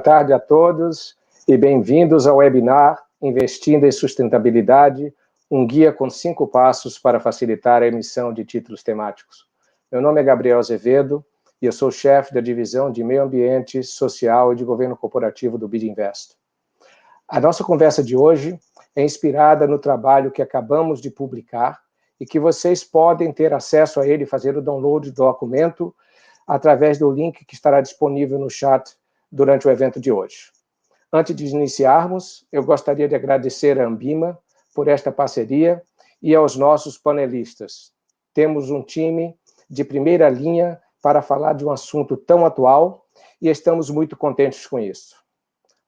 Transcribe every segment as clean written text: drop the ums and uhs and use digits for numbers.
tarde a todos e bem-vindos ao webinar Investindo em Sustentabilidade, um guia com 5 passos para facilitar a emissão de títulos temáticos. Meu nome é Gabriel Azevedo e eu sou chefe da divisão de Meio Ambiente, Social e de Governo Corporativo do BID Invest. A nossa conversa de hoje é inspirada no trabalho que acabamos de publicar e que vocês podem ter acesso a ele e fazer o download do documento através do link que estará disponível no chat durante o evento de hoje. Antes de iniciarmos, eu gostaria de agradecer à Ambima por esta parceria e aos nossos panelistas. Temos um time de primeira linha para falar de um assunto tão atual e estamos muito contentes com isso.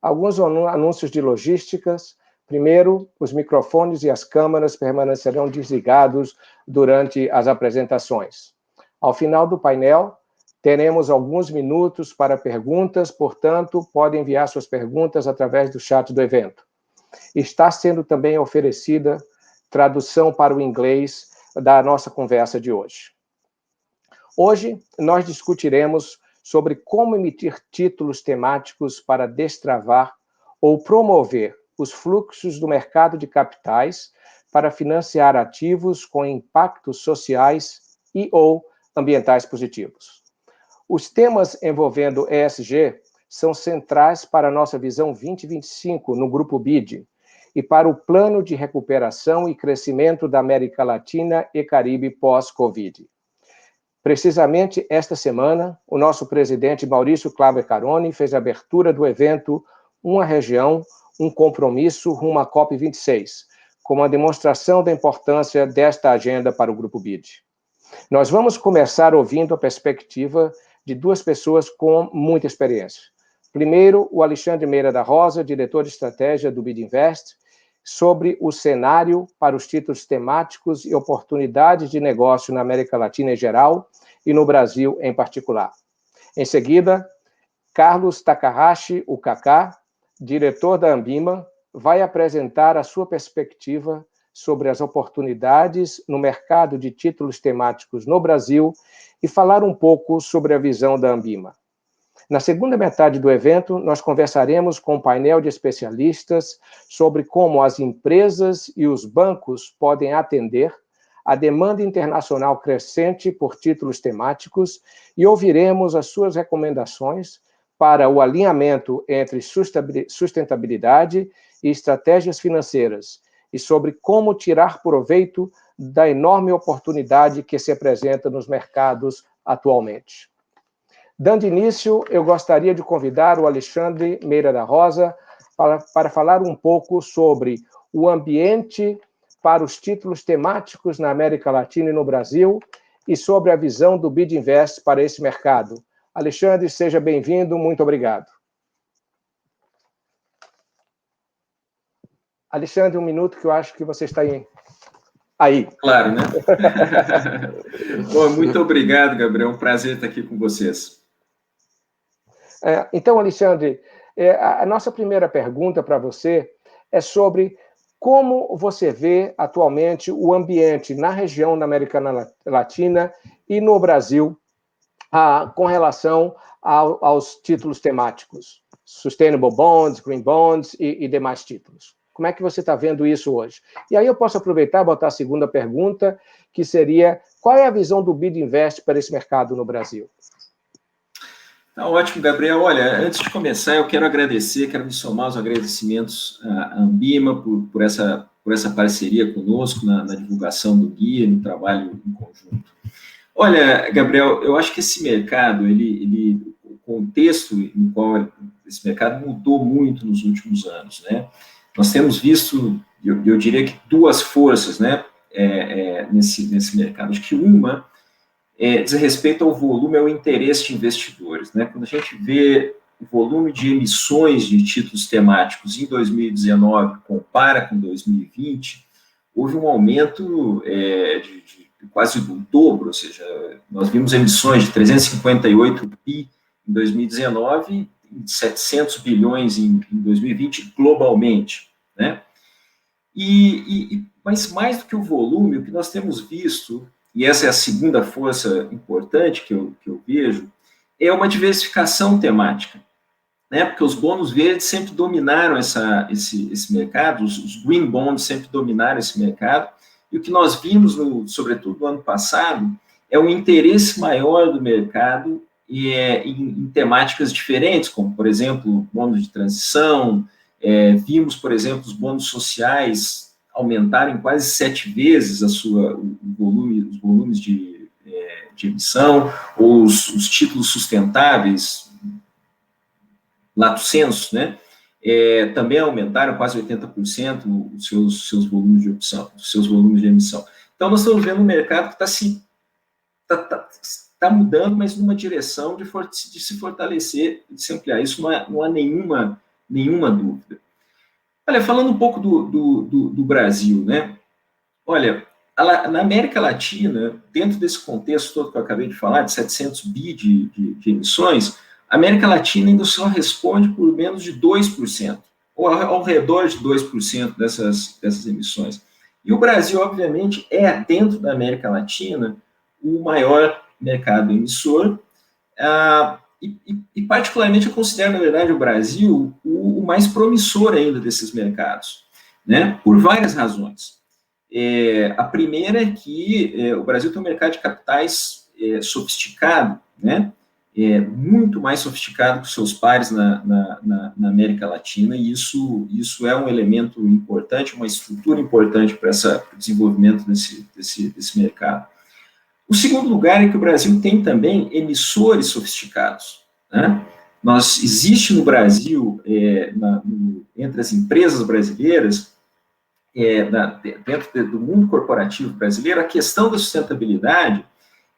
Alguns anúncios de logísticas. Primeiro, os microfones e as câmeras permanecerão desligados durante as apresentações. Ao final do painel, teremos alguns minutos para perguntas, portanto, podem enviar suas perguntas através do chat do evento. Está sendo também oferecida tradução para o inglês da nossa conversa de hoje. Hoje, nós discutiremos sobre como emitir títulos temáticos para destravar ou promover os fluxos do mercado de capitais para financiar ativos com impactos sociais e ou ambientais positivos. Os temas envolvendo ESG são centrais para a nossa visão 2025 no Grupo BID e para o plano de recuperação e crescimento da América Latina e Caribe pós-Covid. Precisamente esta semana, o nosso presidente Maurício Claver Caroni fez a abertura do evento Uma Região, um Compromisso rumo à COP26, como uma demonstração da importância desta agenda para o Grupo BID. Nós vamos começar ouvindo a perspectiva de 2 pessoas com muita experiência. Primeiro, o Alexandre Meira da Rosa, diretor de estratégia do BID Invest, sobre o cenário para os títulos temáticos e oportunidades de negócio na América Latina em geral e no Brasil em particular. Em seguida, Carlos Takahashi, o Kaká, diretor da Ambima, vai apresentar a sua perspectiva sobre as oportunidades no mercado de títulos temáticos no Brasil e falar um pouco sobre a visão da Ambima. Na segunda metade do evento, nós conversaremos com um painel de especialistas sobre como as empresas e os bancos podem atender a demanda internacional crescente por títulos temáticos e ouviremos as suas recomendações para o alinhamento entre sustentabilidade e estratégias financeiras e sobre como tirar proveito da enorme oportunidade que se apresenta nos mercados atualmente. Dando início, eu gostaria de convidar o Alexandre Meira da Rosa para falar um pouco sobre o ambiente para os títulos temáticos na América Latina e no Brasil e sobre a visão do BID Invest para esse mercado. Alexandre, seja bem-vindo, muito obrigado. Alexandre, um minuto que eu acho que você está aí. Claro, né? Bom, muito obrigado, Gabriel, é um prazer estar aqui com vocês. Então, Alexandre, a nossa primeira pergunta para você é sobre como você vê atualmente o ambiente na região da América Latina e no Brasil com relação aos títulos temáticos, Sustainable Bonds, Green Bonds e demais títulos. Como é que você está vendo isso hoje? E aí eu posso aproveitar e botar a segunda pergunta, que seria, qual é a visão do BID Invest para esse mercado no Brasil? Tá ótimo, Gabriel. Olha, antes de começar, eu quero me somar aos agradecimentos à Ambima por essa parceria conosco na divulgação do guia, no trabalho em conjunto. Olha, Gabriel, eu acho que esse mercado, o contexto no qual esse mercado mudou muito nos últimos anos, né? Nós temos visto, eu diria que 2 forças, né, nesse mercado. Acho que uma diz respeito ao volume, ao interesse de investidores, né? Quando a gente vê o volume de emissões de títulos temáticos em 2019, compara com 2020, houve um aumento de quase do dobro, ou seja, nós vimos emissões de 358 bi em 2019 e 700 bilhões em 2020 globalmente, né? Mas mais do que o volume, o que nós temos visto, e essa é a segunda força importante que eu vejo, é uma diversificação temática. né? Porque os bônus verdes sempre dominaram esse mercado, os green bonds sempre dominaram esse mercado, e o que nós vimos, sobretudo no ano passado, é um interesse maior do mercado em temáticas diferentes, como, por exemplo, bônus de transição, vimos, por exemplo, os bônus sociais aumentarem quase 7 vezes os volumes de emissão, ou os títulos sustentáveis, lato sensu, né? Também aumentaram quase 80% os seus volumes de opção, os seus volumes de emissão. Então, nós estamos vendo um mercado que está mudando, mas numa direção de se fortalecer, de se ampliar. Isso não há nenhuma dúvida. Olha, falando um pouco do Brasil, né? Olha, na América Latina, dentro desse contexto todo que eu acabei de falar, de 700 bi de emissões, a América Latina ainda só responde por menos de 2%, ou ao redor de 2% dessas emissões. E o Brasil, obviamente, dentro da América Latina, o maior mercado emissor, e particularmente eu considero, na verdade, o Brasil o mais promissor ainda desses mercados, né? Por várias razões. A primeira é que o Brasil tem um mercado de capitais sofisticado, né? Muito mais sofisticado que os seus pares na América Latina, e isso é um elemento importante, uma estrutura importante para o desenvolvimento desse mercado. O segundo lugar é que o Brasil tem também emissores sofisticados, né? Existe no Brasil, entre as empresas brasileiras, dentro do mundo corporativo brasileiro, a questão da sustentabilidade,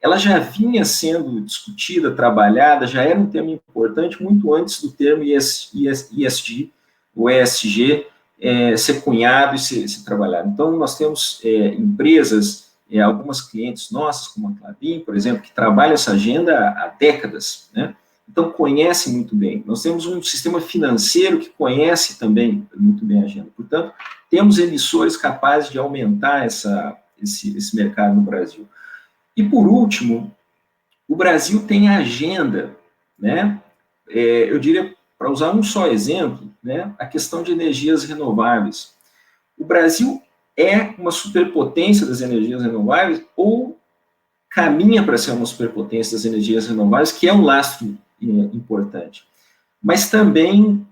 ela já vinha sendo discutida, trabalhada, já era um tema importante muito antes do termo ESG, o ESG, ser cunhado e ser trabalhado. Então, nós temos empresas, algumas clientes nossas, como a Klabin, por exemplo, que trabalham essa agenda há décadas, né? Então, conhecem muito bem. Nós temos um sistema financeiro que conhece também muito bem a agenda. Portanto, temos emissores capazes de aumentar esse mercado no Brasil. E, por último, o Brasil tem a agenda, né? Eu diria, para usar um só exemplo, né, a questão de energias renováveis. O Brasil é uma superpotência das energias renováveis ou caminha para ser uma superpotência das energias renováveis, que é um lastro importante. Mas também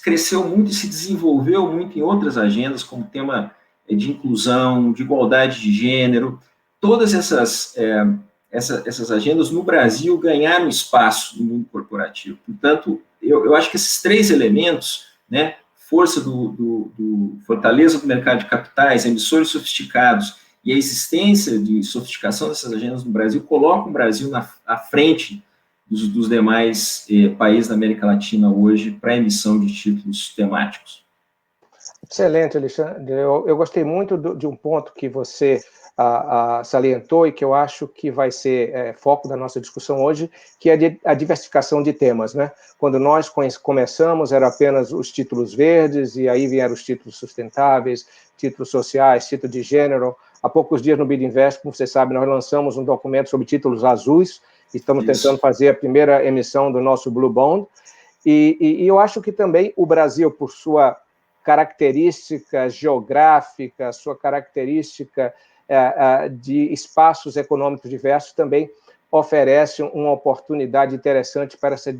cresceu muito e se desenvolveu muito em outras agendas, como tema de inclusão, de igualdade de gênero. Todas essas agendas no Brasil ganharam espaço no mundo corporativo. Portanto, eu acho que esses 3 elementos, né, força fortaleza do mercado de capitais, emissores sofisticados e a existência de sofisticação dessas agendas no Brasil, colocam o Brasil à frente dos demais países da América Latina hoje para emissão de títulos temáticos. Excelente, Alexandre. Eu gostei muito de um ponto que você salientou e que eu acho que vai ser foco da nossa discussão hoje, que é a diversificação de temas, né? Quando nós começamos, eram apenas os títulos verdes, e aí vieram os títulos sustentáveis, títulos sociais, título de gênero. Há poucos dias no Bid Invest, como você sabe, nós lançamos um documento sobre títulos azuis, estamos tentando fazer a primeira emissão do nosso Blue Bond, e eu acho que também o Brasil, por sua característica geográfica, sua característica de espaços econômicos diversos, também oferece uma oportunidade interessante para essa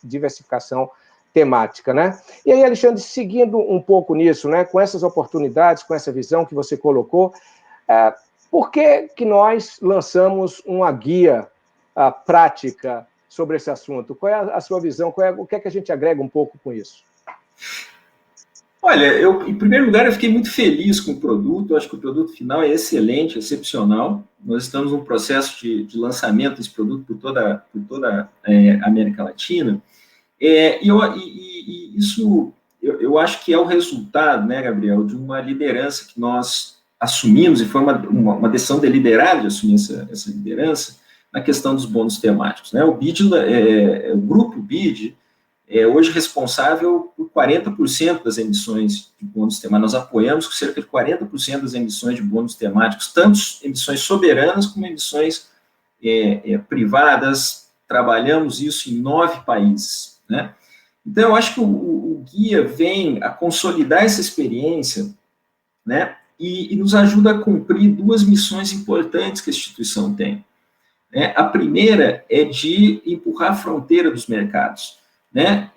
diversificação temática, né? E aí, Alexandre, seguindo um pouco nisso, né, com essas oportunidades, com essa visão que você colocou, por que nós lançamos uma guia prática sobre esse assunto? Qual é a sua visão? O que é que a gente agrega um pouco com isso? Olha, em primeiro lugar, eu fiquei muito feliz com o produto. Eu acho que o produto final é excelente, excepcional. Nós estamos num processo de lançamento desse produto por toda a América Latina. Isso, eu acho que é o resultado, né, Gabriel, de uma liderança que nós assumimos, e foi uma decisão deliberada de assumir essa liderança na questão dos bônus temáticos, né? O grupo BID é hoje responsável por 40% das emissões de bônus temáticos. Nós apoiamos cerca de 40% das emissões de bônus temáticos, tanto emissões soberanas como emissões privadas. Trabalhamos isso em 9 países, né? Então, eu acho que o guia vem a consolidar essa experiência, né, e nos ajuda a cumprir duas missões importantes que a instituição tem. Né? A primeira é de empurrar a fronteira dos mercados. Né?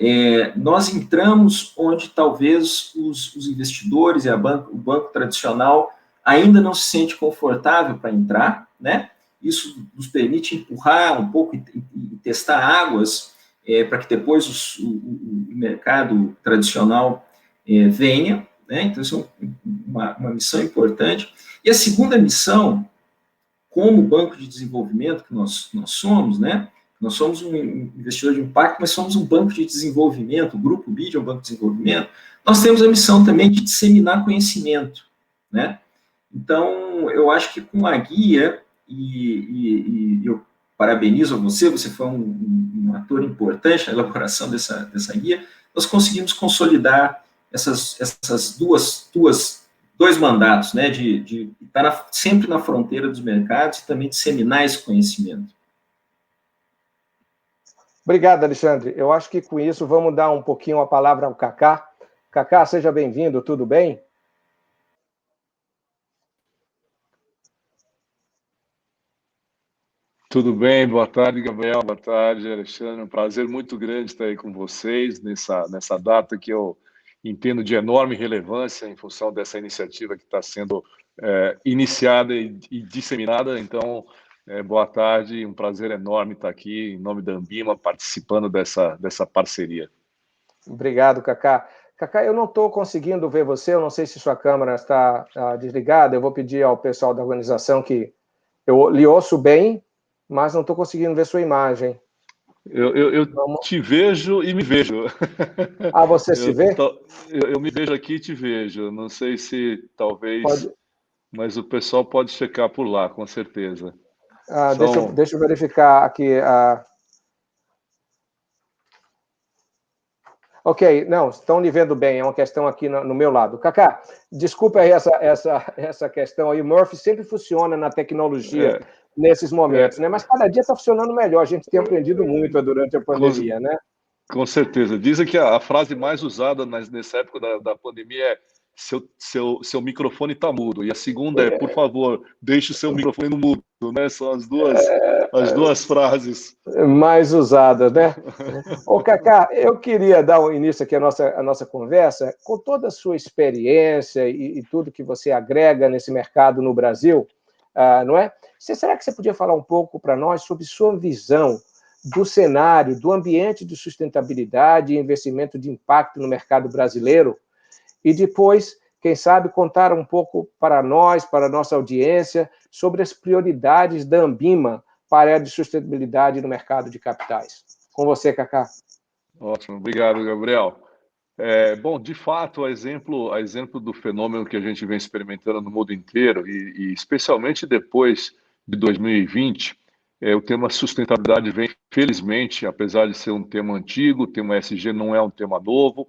Nós entramos onde talvez os investidores e o banco tradicional ainda não se sente confortável para entrar, né? Isso nos permite empurrar um pouco e testar águas para que depois o mercado tradicional venha, né? Então, isso é uma missão importante. E a segunda missão, como banco de desenvolvimento que nós somos, né? Nós somos um investidor de impacto, mas somos um banco de desenvolvimento, o Grupo BID é um banco de desenvolvimento, nós temos a missão também de disseminar conhecimento, né? Então, eu acho que com a guia, e eu parabenizo você foi um ator importante na elaboração dessa guia, nós conseguimos consolidar essas dois mandatos, né, de estar sempre na fronteira dos mercados e também disseminar esse conhecimento. Obrigado, Alexandre. Eu acho que com isso vamos dar um pouquinho a palavra ao Kaká. Kaká, seja bem-vindo, tudo bem? Tudo bem, boa tarde, Gabriel, boa tarde, Alexandre. Um prazer muito grande estar aí com vocês nessa data que eu entendo de enorme relevância em função dessa iniciativa que está sendo iniciada e disseminada. Então, boa tarde, um prazer enorme estar aqui em nome da Ambima, participando dessa parceria. Obrigado, Kaká. Kaká, eu não estou conseguindo ver você, eu não sei se sua câmera está desligada, eu vou pedir ao pessoal da organização que eu lhe ouço bem, mas não estou conseguindo ver sua imagem. Eu te vejo e me vejo. Ah, você se vê? Eu me vejo aqui e te vejo. Não sei se talvez, pode... mas o pessoal pode checar por lá, com certeza. Deixa eu verificar aqui. Ok, não, estão lhe vendo bem, é uma questão aqui no meu lado. Kaká, desculpa aí essa questão aí, o Murphy sempre funciona na tecnologia nesses momentos, né? Mas cada dia está funcionando melhor, a gente tem aprendido muito durante a pandemia, né? Com certeza. Dizem que a frase mais usada nessa época da pandemia é seu microfone está mudo. E a segunda é, por favor, deixe o seu microfone no mudo, né? São as duas frases. Mais usadas, né? Ô, Kaká, eu queria dar um início aqui à nossa conversa, com toda a sua experiência e tudo que você agrega nesse mercado no Brasil, não é? Será que você podia falar um pouco para nós sobre sua visão do cenário, do ambiente de sustentabilidade e investimento de impacto no mercado brasileiro? E depois, quem sabe, contar um pouco para nós, para a nossa audiência, sobre as prioridades da Ambima para a área de sustentabilidade no mercado de capitais. Com você, Kaká. Ótimo, obrigado, Gabriel. Bom, de fato, a exemplo do fenômeno que a gente vem experimentando no mundo inteiro, e especialmente depois de 2020, o tema sustentabilidade vem, felizmente, apesar de ser um tema antigo, o tema ESG não é um tema novo,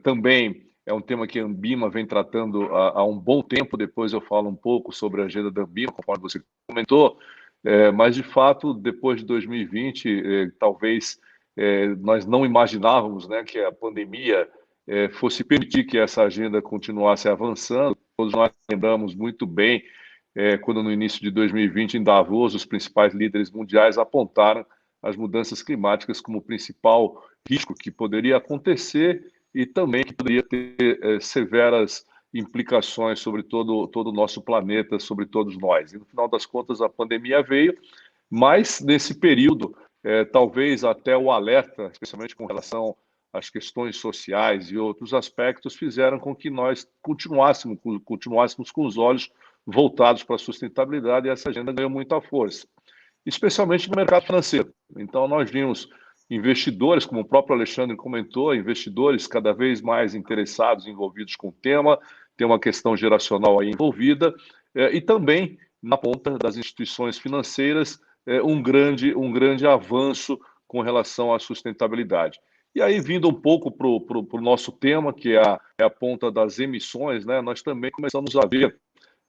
também é um tema que a Ambima vem tratando há um bom tempo. Depois eu falo um pouco sobre a agenda da Ambima, conforme você comentou, mas de fato, depois de 2020, talvez nós não imaginávamos, né, que a pandemia fosse permitir que essa agenda continuasse avançando. Todos nós lembramos muito bem quando no início de 2020, em Davos, os principais líderes mundiais apontaram as mudanças climáticas como o principal risco que poderia acontecer e também que poderia ter severas implicações sobre todo o nosso planeta, sobre todos nós. E no final das contas, a pandemia veio, mas nesse período, talvez até o alerta, especialmente com relação às questões sociais e outros aspectos, fizeram com que nós continuássemos com os olhos voltados para a sustentabilidade, e essa agenda ganhou muita força, especialmente no mercado financeiro. Então, nós vimos investidores, como o próprio Alexandre comentou, investidores cada vez mais interessados, envolvidos com o tema, tem uma questão geracional aí envolvida, e também, na ponta das instituições financeiras, um grande avanço com relação à sustentabilidade. E aí, vindo um pouco para o nosso tema, que é a ponta das emissões, né, nós também começamos a ver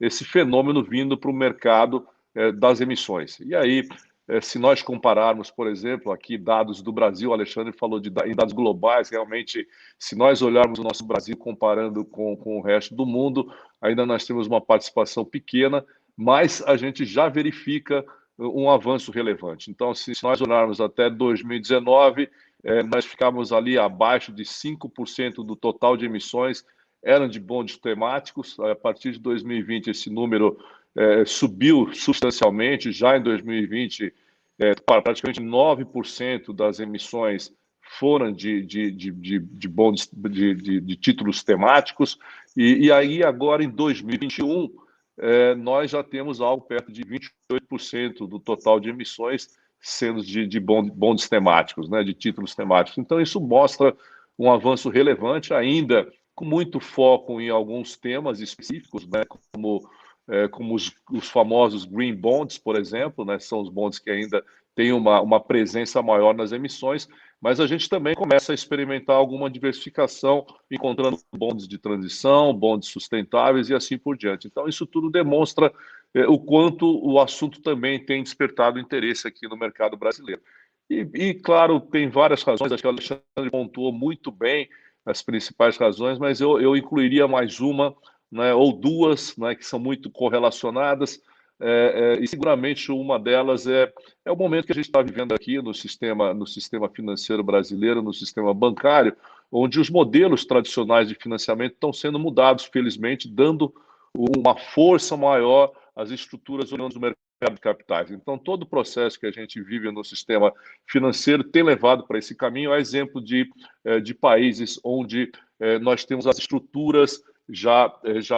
esse fenômeno vindo para o mercado das emissões. E aí, se nós compararmos, por exemplo, aqui dados do Brasil, o Alexandre falou em dados globais, realmente, se nós olharmos o nosso Brasil comparando com o resto do mundo, ainda nós temos uma participação pequena, mas a gente já verifica um avanço relevante. Então, se nós olharmos até 2019, nós ficamos ali abaixo de 5% do total de emissões, eram de bondes temáticos. A partir de 2020, esse número subiu substancialmente. Já em 2020, praticamente 9% das emissões foram de bondes, de títulos temáticos. E aí, agora, em 2021, nós já temos algo perto de 28% do total de emissões sendo de bondes temáticos, né, de títulos temáticos. Então, isso mostra um avanço relevante, ainda com muito foco em alguns temas específicos, né, como os famosos green bonds, por exemplo, né, são os bonds que ainda têm uma presença maior nas emissões, mas a gente também começa a experimentar alguma diversificação, encontrando bonds de transição, bonds sustentáveis e assim por diante. Então, isso tudo demonstra o quanto o assunto também tem despertado interesse aqui no mercado brasileiro. E claro, tem várias razões, acho que o Alexandre pontuou muito bem as principais razões, mas eu incluiria mais uma, né, ou duas, né, que são muito correlacionadas, e seguramente uma delas é o momento que a gente está vivendo aqui no sistema financeiro brasileiro, no sistema bancário, onde os modelos tradicionais de financiamento estão sendo mudados, felizmente, dando uma força maior às estruturas oriundas do mercado de capitais. Então, todo o processo que a gente vive no sistema financeiro tem levado para esse caminho, a exemplo de países onde nós temos as estruturas já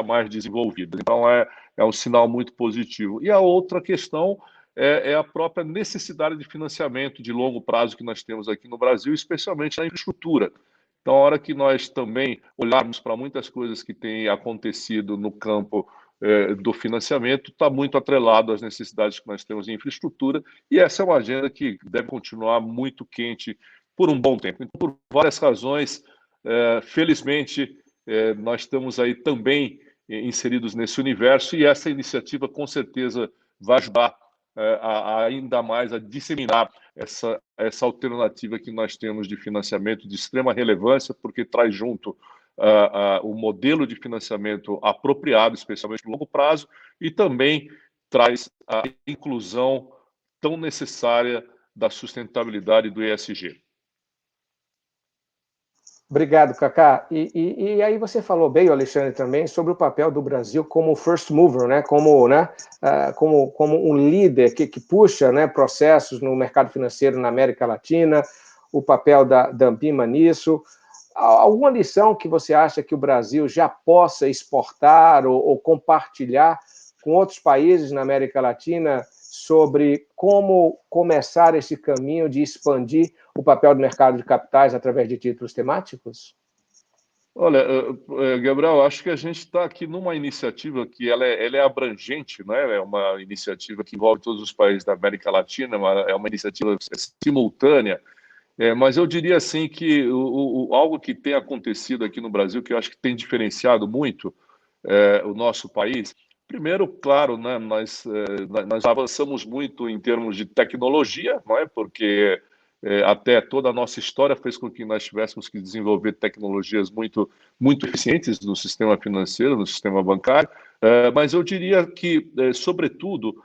mais desenvolvidas. Então, é um sinal muito positivo. E a outra questão é a própria necessidade de financiamento de longo prazo que nós temos aqui no Brasil, especialmente na infraestrutura. Então, a hora que nós também olharmos para muitas coisas que têm acontecido no campo do financiamento, está muito atrelado às necessidades que nós temos em infraestrutura, e essa é uma agenda que deve continuar muito quente por um bom tempo. Então, por várias razões, felizmente, nós estamos aí também inseridos nesse universo, e essa iniciativa, com certeza, vai ajudar ainda mais a disseminar essa alternativa que nós temos de financiamento de extrema relevância, porque traz junto o modelo de financiamento apropriado, especialmente no longo prazo, e também traz a inclusão tão necessária da sustentabilidade do ESG. Obrigado, Kaká. E aí você falou bem, Alexandre, também sobre o papel do Brasil como first mover, né? Como um líder que puxa, né, processos no mercado financeiro na América Latina, o papel da Ambima nisso. Alguma lição que você acha que o Brasil já possa exportar ou compartilhar com outros países na América Latina sobre como começar esse caminho de expandir o papel do mercado de capitais através de títulos temáticos? Olha, Gabriel, acho que a gente está aqui numa iniciativa que ela é abrangente, né? É uma iniciativa que envolve todos os países da América Latina, é uma iniciativa simultânea, mas eu diria assim que algo que tem acontecido aqui no Brasil, que eu acho que tem diferenciado muito o nosso país. Primeiro, claro, né, nós avançamos muito em termos de tecnologia, não é? Porque até toda a nossa história fez com que nós tivéssemos que desenvolver tecnologias muito, muito eficientes no sistema financeiro, no sistema bancário, mas eu diria que, sobretudo,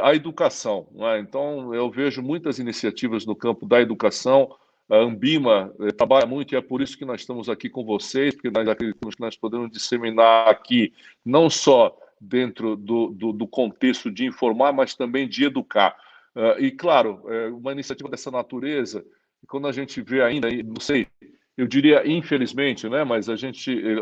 a educação, não é? Então, eu vejo muitas iniciativas no campo da educação. A Ambima trabalha muito, e é por isso que nós estamos aqui com vocês, porque nós acreditamos que nós podemos disseminar aqui, não só dentro do contexto de informar, mas também de educar. E, claro, uma iniciativa dessa natureza, quando a gente vê ainda, não sei, eu diria infelizmente, né, mas a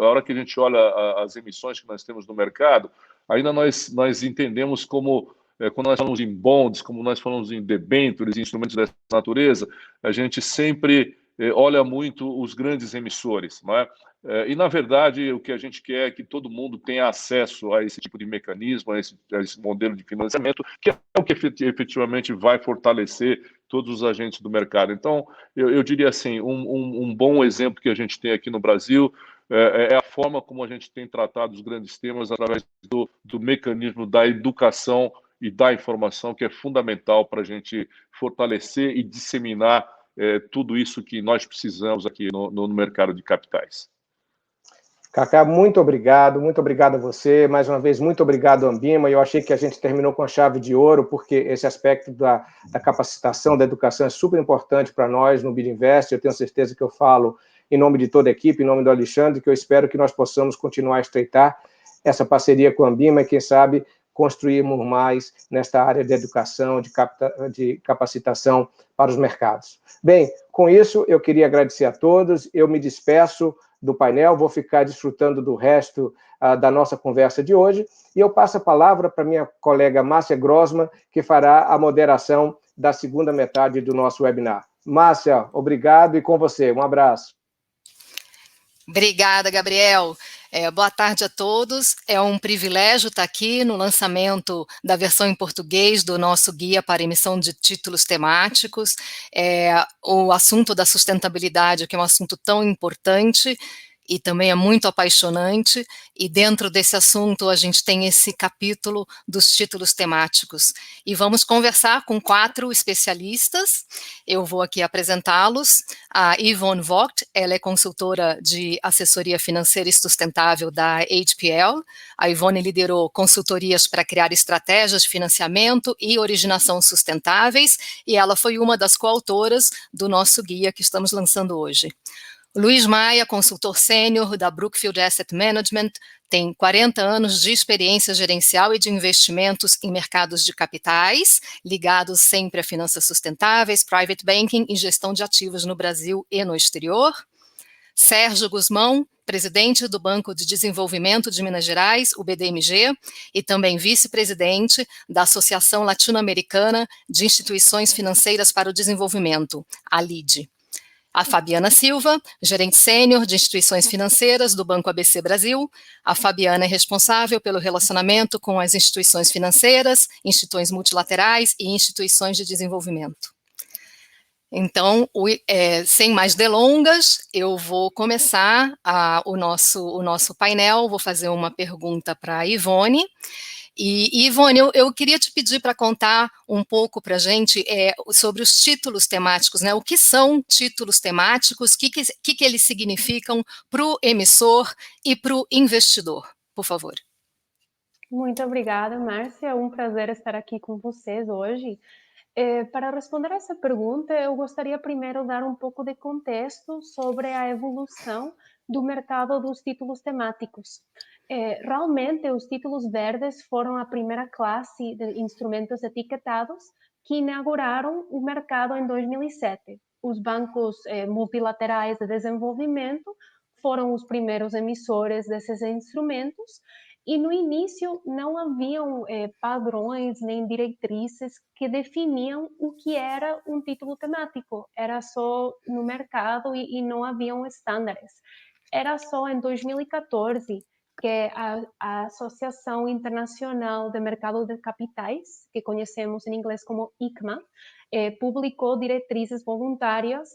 hora que a gente olha as emissões que nós temos no mercado, ainda nós entendemos como, quando nós falamos em bonds, como nós falamos em debêntures, instrumentos dessa natureza, a gente sempre olha muito os grandes emissores, não é? E, na verdade, o que a gente quer é que todo mundo tenha acesso a esse tipo de mecanismo, a esse modelo de financiamento, que é o que efetivamente vai fortalecer todos os agentes do mercado. Então, eu diria assim, um bom exemplo que a gente tem aqui no Brasil é a forma como a gente tem tratado os grandes temas através do mecanismo da educação e dar informação que é fundamental para a gente fortalecer e disseminar tudo isso que nós precisamos aqui no mercado de capitais. Cacá, muito obrigado a você, mais uma vez, muito obrigado, Ambima. Eu achei que a gente terminou com a chave de ouro, porque esse aspecto da capacitação, da educação é super importante para nós no BidInvest. Eu tenho certeza que eu falo em nome de toda a equipe, em nome do Alexandre, que eu espero que nós possamos continuar a estreitar essa parceria com a Ambima e, quem sabe, construirmos mais nesta área de educação, de capacitação para os mercados. Bem, com isso, eu queria agradecer a todos, eu me despeço do painel, vou ficar desfrutando do resto da nossa conversa de hoje, e eu passo a palavra para minha colega Márcia Grossman, que fará a moderação da segunda metade do nosso webinar. Márcia, obrigado, e com você, um abraço. Obrigada, Gabriel. Boa tarde a todos. É um privilégio estar aqui no lançamento da versão em português do nosso guia para emissão de títulos temáticos. O assunto da sustentabilidade, que é um assunto tão importante e também é muito apaixonante, e dentro desse assunto a gente tem esse capítulo dos títulos temáticos. E vamos conversar com 4 especialistas, eu vou aqui apresentá-los. A Yvonne Vogt, ela é consultora de assessoria financeira e sustentável da HPL. A Yvonne liderou consultorias para criar estratégias de financiamento e originação sustentáveis, e ela foi uma das coautoras do nosso guia que estamos lançando hoje. Luiz Maia, consultor sênior da Brookfield Asset Management, tem 40 anos de experiência gerencial e de investimentos em mercados de capitais, ligados sempre a finanças sustentáveis, private banking e gestão de ativos no Brasil e no exterior. Sérgio Guzmão, presidente do Banco de Desenvolvimento de Minas Gerais, o BDMG, e também vice-presidente da Associação Latino-Americana de Instituições Financeiras para o Desenvolvimento, a LIDE. A Fabiana Silva, gerente sênior de instituições financeiras do Banco ABC Brasil. A Fabiana é responsável pelo relacionamento com as instituições financeiras, instituições multilaterais e instituições de desenvolvimento. Então, sem mais delongas, eu vou começar o nosso painel. Vou fazer uma pergunta para a Yvonne. E Yvonne, eu queria te pedir para contar um pouco para a gente sobre os títulos temáticos, né? O que são títulos temáticos, o que eles significam para o emissor e para o investidor, por favor. Muito obrigada, Márcia. É um prazer estar aqui com vocês hoje. Para responder a essa pergunta, eu gostaria primeiro de dar um pouco de contexto sobre a evolução do mercado dos títulos temáticos. Realmente, os títulos verdes foram a primeira classe de instrumentos etiquetados que inauguraram o mercado em 2007. Os bancos multilaterais de desenvolvimento foram os primeiros emissores desses instrumentos, e no início não haviam padrões nem diretrizes que definiam o que era um título temático. Era só no mercado e não haviam estándares. Era só em 2014 que a Associação Internacional de Mercado de Capitais, que conhecemos em inglês como ICMA, publicou diretrizes voluntárias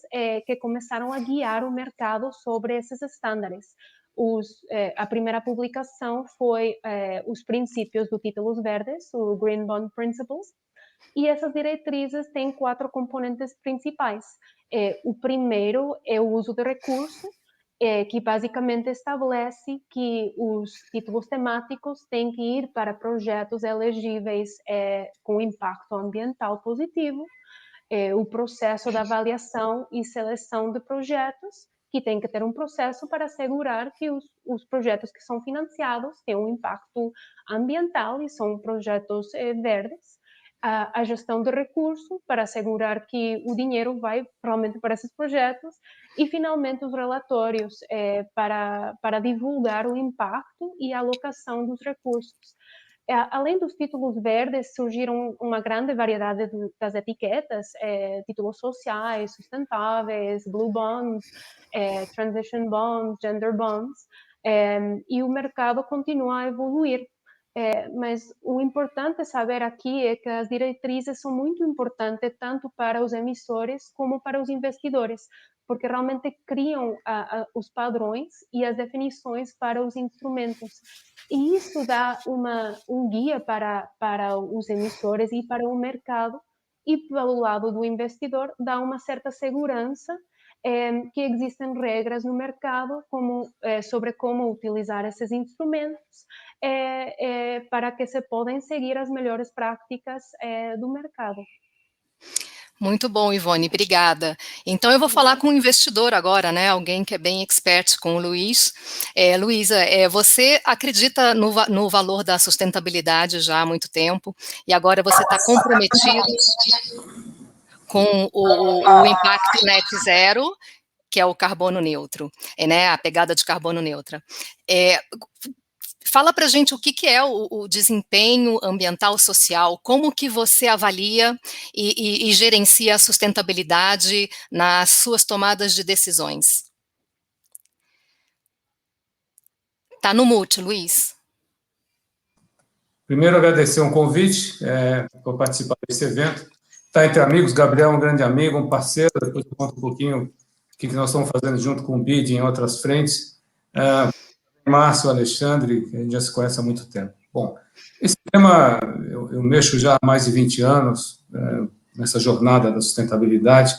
que começaram a guiar o mercado sobre esses estándares. A primeira publicação foi os princípios do títulos verdes, o Green Bond Principles, e essas diretrizes têm 4 componentes principais. O primeiro é o uso de recursos, que basicamente estabelece que os títulos temáticos têm que ir para projetos elegíveis com impacto ambiental positivo, o processo da avaliação e seleção de projetos, que tem que ter um processo para assegurar que os projetos que são financiados têm um impacto ambiental e são projetos verdes. A gestão de recurso, para assegurar que o dinheiro vai realmente para esses projetos. E, finalmente, os relatórios para divulgar o impacto e a alocação dos recursos. Além dos títulos verdes, surgiram uma grande variedade das etiquetas, títulos sociais, sustentáveis, blue bonds, transition bonds, gender bonds, e o mercado continua a evoluir. Mas o importante saber aqui é que as diretrizes são muito importantes tanto para os emissores como para os investidores, porque realmente criam os padrões e as definições para os instrumentos. E isso dá um guia para os emissores e para o mercado, e pelo lado do investidor dá uma certa segurança que existem regras no mercado sobre como utilizar esses instrumentos para que se podem seguir as melhores práticas do mercado. Muito bom, Ivone, obrigada. Então, eu vou falar com o investidor agora, né, alguém que é bem expert com o Luiz. Luísa, você acredita no valor da sustentabilidade já há muito tempo, e agora você está comprometido com o impacto net zero, que é o carbono neutro, né, a pegada de carbono neutra. Fala para a gente o que é o desempenho ambiental social, como que você avalia e gerencia a sustentabilidade nas suas tomadas de decisões. Está no mute, Luiz. Primeiro, agradecer um convite por participar desse evento. Está entre amigos, Gabriel é um grande amigo, um parceiro, depois eu conto um pouquinho o que nós estamos fazendo junto com o BID em outras frentes. Márcio, Alexandre, que a gente já se conhece há muito tempo. Bom, esse tema eu mexo já há mais de 20 anos nessa jornada da sustentabilidade.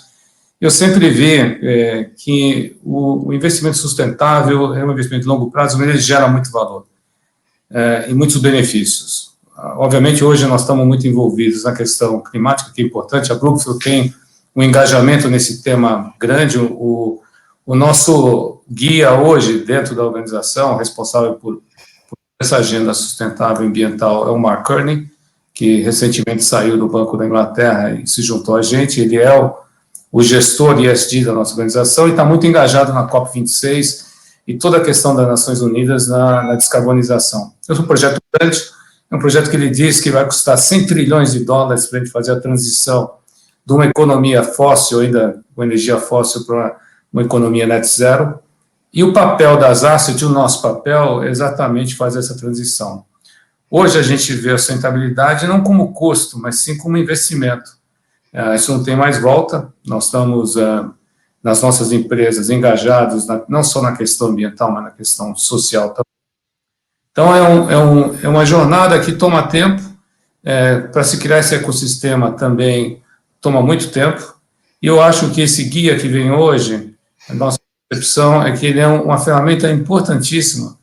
Eu sempre vi que o investimento sustentável é um investimento de longo prazo, mas ele gera muito valor e muitos benefícios. Obviamente, hoje nós estamos muito envolvidos na questão climática, que é importante. A Brookfield tem um engajamento nesse tema grande. O nosso guia hoje, dentro da organização, responsável por essa agenda sustentável ambiental, é o Mark Kearney, que recentemente saiu do Banco da Inglaterra e se juntou a gente. Ele é o gestor ESG da nossa organização e está muito engajado na COP26 e toda a questão das Nações Unidas na descarbonização. É um projeto grande, é um projeto que ele diz que vai custar 100 trilhões de dólares para a gente fazer a transição de uma economia fóssil, ainda com energia fóssil, para uma economia net zero, e o papel das assets, o nosso papel, é exatamente fazer essa transição. Hoje a gente vê a sustentabilidade não como custo, mas sim como investimento. Isso não tem mais volta, nós estamos, nas nossas empresas, engajados, não só na questão ambiental, mas na questão social também. Então, é uma jornada que toma tempo, para se criar esse ecossistema também toma muito tempo, e eu acho que esse guia que vem hoje, a nossa percepção é que ele é uma ferramenta importantíssima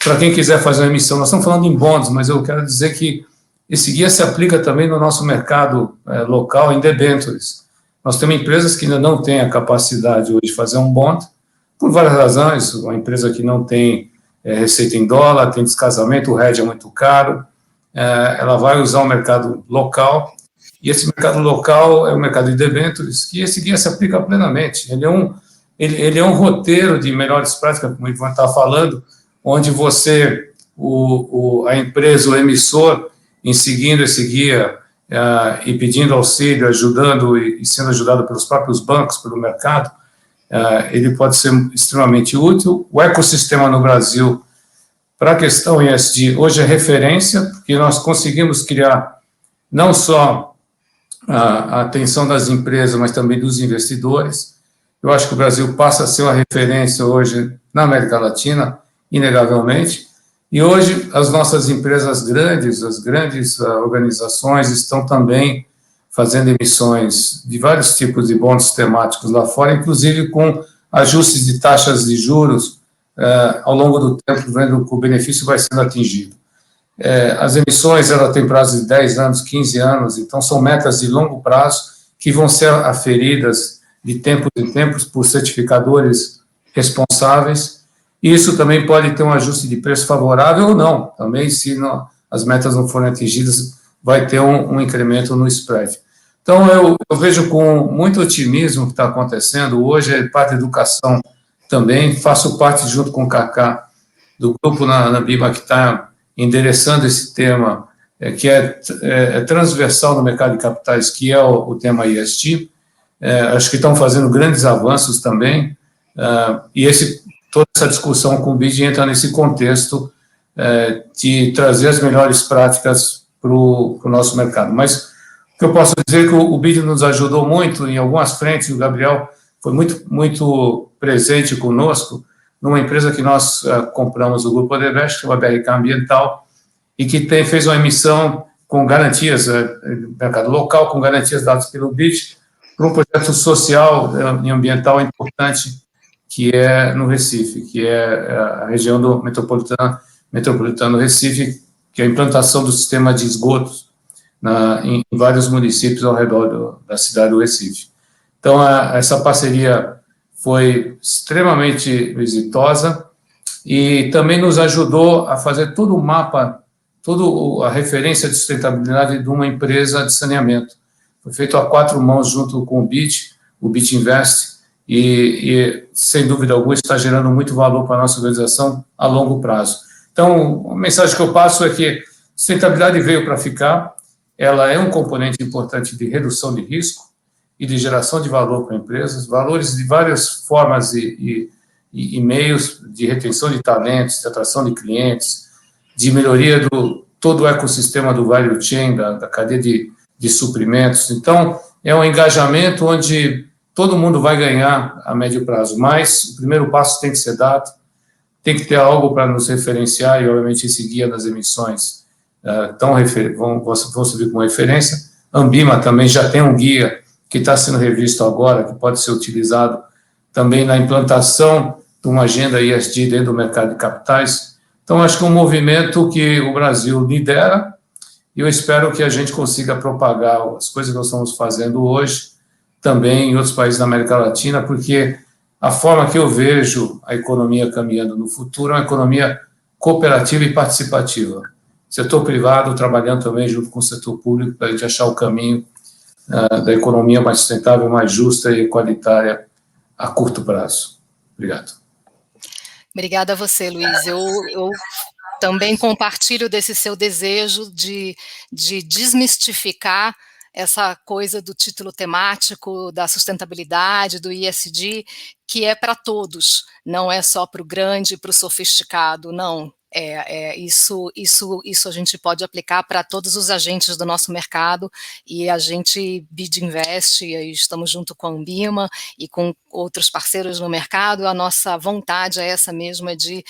para quem quiser fazer uma emissão. Nós estamos falando em bonds, mas eu quero dizer que esse guia se aplica também no nosso mercado local, em debentures. Nós temos empresas que ainda não têm a capacidade hoje de fazer um bond, por várias razões. Uma empresa que não tem receita em dólar, tem descasamento, o hedge é muito caro, ela vai usar o mercado local, e esse mercado local é o mercado de debentures, que esse guia se aplica plenamente. Ele é um roteiro de melhores práticas, como o Ivan está falando, onde você, a empresa, o emissor, em seguindo esse guia e pedindo auxílio, ajudando e sendo ajudado pelos próprios bancos, pelo mercado, ele pode ser extremamente útil. O ecossistema no Brasil, para a questão ESG, hoje é referência, porque nós conseguimos criar não só a atenção das empresas, mas também dos investidores. Eu acho que o Brasil passa a ser uma referência hoje na América Latina, inegavelmente, e hoje as nossas empresas grandes, as grandes organizações estão também fazendo emissões de vários tipos de bonds temáticos lá fora, inclusive com ajustes de taxas de juros ao longo do tempo, vendo que o benefício vai sendo atingido. As emissões, ela tem prazo de 10 anos, 15 anos, então são metas de longo prazo que vão ser aferidas de tempos em tempos por certificadores responsáveis, e isso também pode ter um ajuste de preço favorável ou não, também se as metas não forem atingidas, vai ter um incremento no spread. Então, eu vejo com muito otimismo o que está acontecendo. Hoje é parte da educação também, faço parte, junto com o Kaká, do grupo na BIMA que está endereçando esse tema, que é transversal no mercado de capitais, que é o tema ESG. Acho que estão fazendo grandes avanços também, e toda essa discussão com o BID entra nesse contexto de trazer as melhores práticas para o nosso mercado. Mas o que eu posso dizer é que o BID nos ajudou muito em algumas frentes. O Gabriel foi muito presente conosco numa empresa que nós compramos, o Grupo Odebrecht, que é uma BRK Ambiental, e que fez uma emissão com garantias, mercado local, com garantias dadas pelo BID, para um projeto social e ambiental importante, que é no Recife, que é a região do metropolitano Recife, que é a implantação do sistema de esgotos em vários municípios ao redor da cidade do Recife. Então, essa parceria foi extremamente exitosa e também nos ajudou a fazer todo o mapa, toda a referência de sustentabilidade de uma empresa de saneamento. Foi feito a 4 mãos junto com o BID Invest, e sem dúvida alguma, está gerando muito valor para a nossa organização a longo prazo. Então, a mensagem que eu passo é que sustentabilidade veio para ficar, ela é um componente importante de redução de risco e de geração de valor para empresas, valores de várias formas e meios de retenção de talentos, de atração de clientes, de melhoria todo o ecossistema do value chain, da cadeia de suprimentos. Então, é um engajamento onde todo mundo vai ganhar a médio prazo, mas o primeiro passo tem que ser dado, tem que ter algo para nos referenciar, e, obviamente, esse guia das emissões vão servir como referência. A Ambima também já tem um guia que está sendo revisto agora, que pode ser utilizado também na implantação de uma agenda ESG dentro do mercado de capitais. Então, acho que é um movimento que o Brasil lidera, e eu espero que a gente consiga propagar as coisas que nós estamos fazendo hoje, também em outros países da América Latina, porque a forma que eu vejo a economia caminhando no futuro é uma economia cooperativa e participativa. Setor privado trabalhando também junto com o setor público para a gente achar o caminho da economia mais sustentável, mais justa e igualitária a curto prazo. Obrigado. Obrigada a você, Luiz. Eu também compartilho desse seu desejo de desmistificar essa coisa do título temático, da sustentabilidade, do ESG, que é para todos, não é só para o grande, para o sofisticado, não. Isso a gente pode aplicar para todos os agentes do nosso mercado, e a gente, BID Invest, e estamos junto com a Ambima e com outros parceiros no mercado. A nossa vontade é essa mesma, de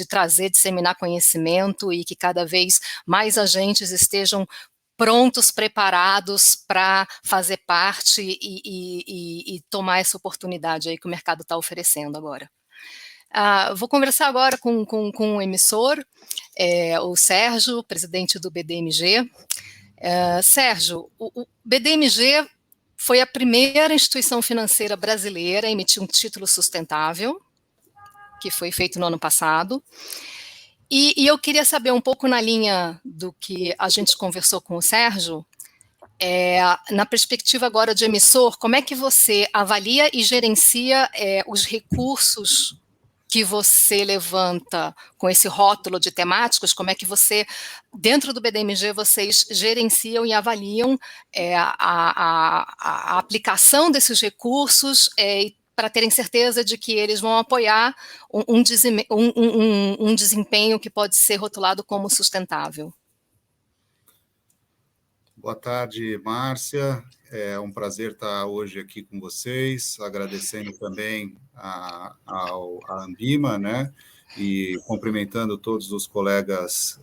trazer, disseminar conhecimento, e que cada vez mais agentes estejam prontos, preparados para fazer parte e tomar essa oportunidade aí que o mercado está oferecendo agora. Vou conversar agora com o emissor, o Sérgio, presidente do BDMG. Sérgio, o BDMG foi a primeira instituição financeira brasileira a emitir um título sustentável, que foi feito no ano passado. E eu queria saber um pouco, na linha do que a gente conversou com o Sérgio, na perspectiva agora de emissor, como é que você avalia e gerencia os recursos que você levanta com esse rótulo de temáticos? Como é que você, dentro do BDMG, vocês gerenciam e avaliam a aplicação desses recursos para terem certeza de que eles vão apoiar um desempenho que pode ser rotulado como sustentável? Boa tarde, Márcia. É um prazer estar hoje aqui com vocês, agradecendo também a Ambima, né, e cumprimentando todos os colegas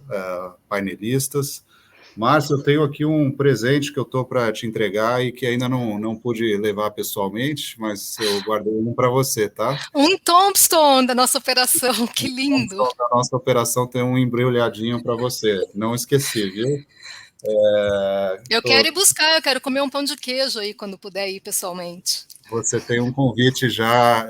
painelistas. Márcia, eu tenho aqui um presente que eu estou para te entregar e que ainda não pude levar pessoalmente, mas eu guardei um para você, tá? Um Thompson da nossa operação, que lindo! Um Thompson da nossa operação tem um embrulhadinho para você, não esqueci, viu? Eu quero ir buscar, eu quero comer um pão de queijo aí quando puder ir pessoalmente. Você tem um convite já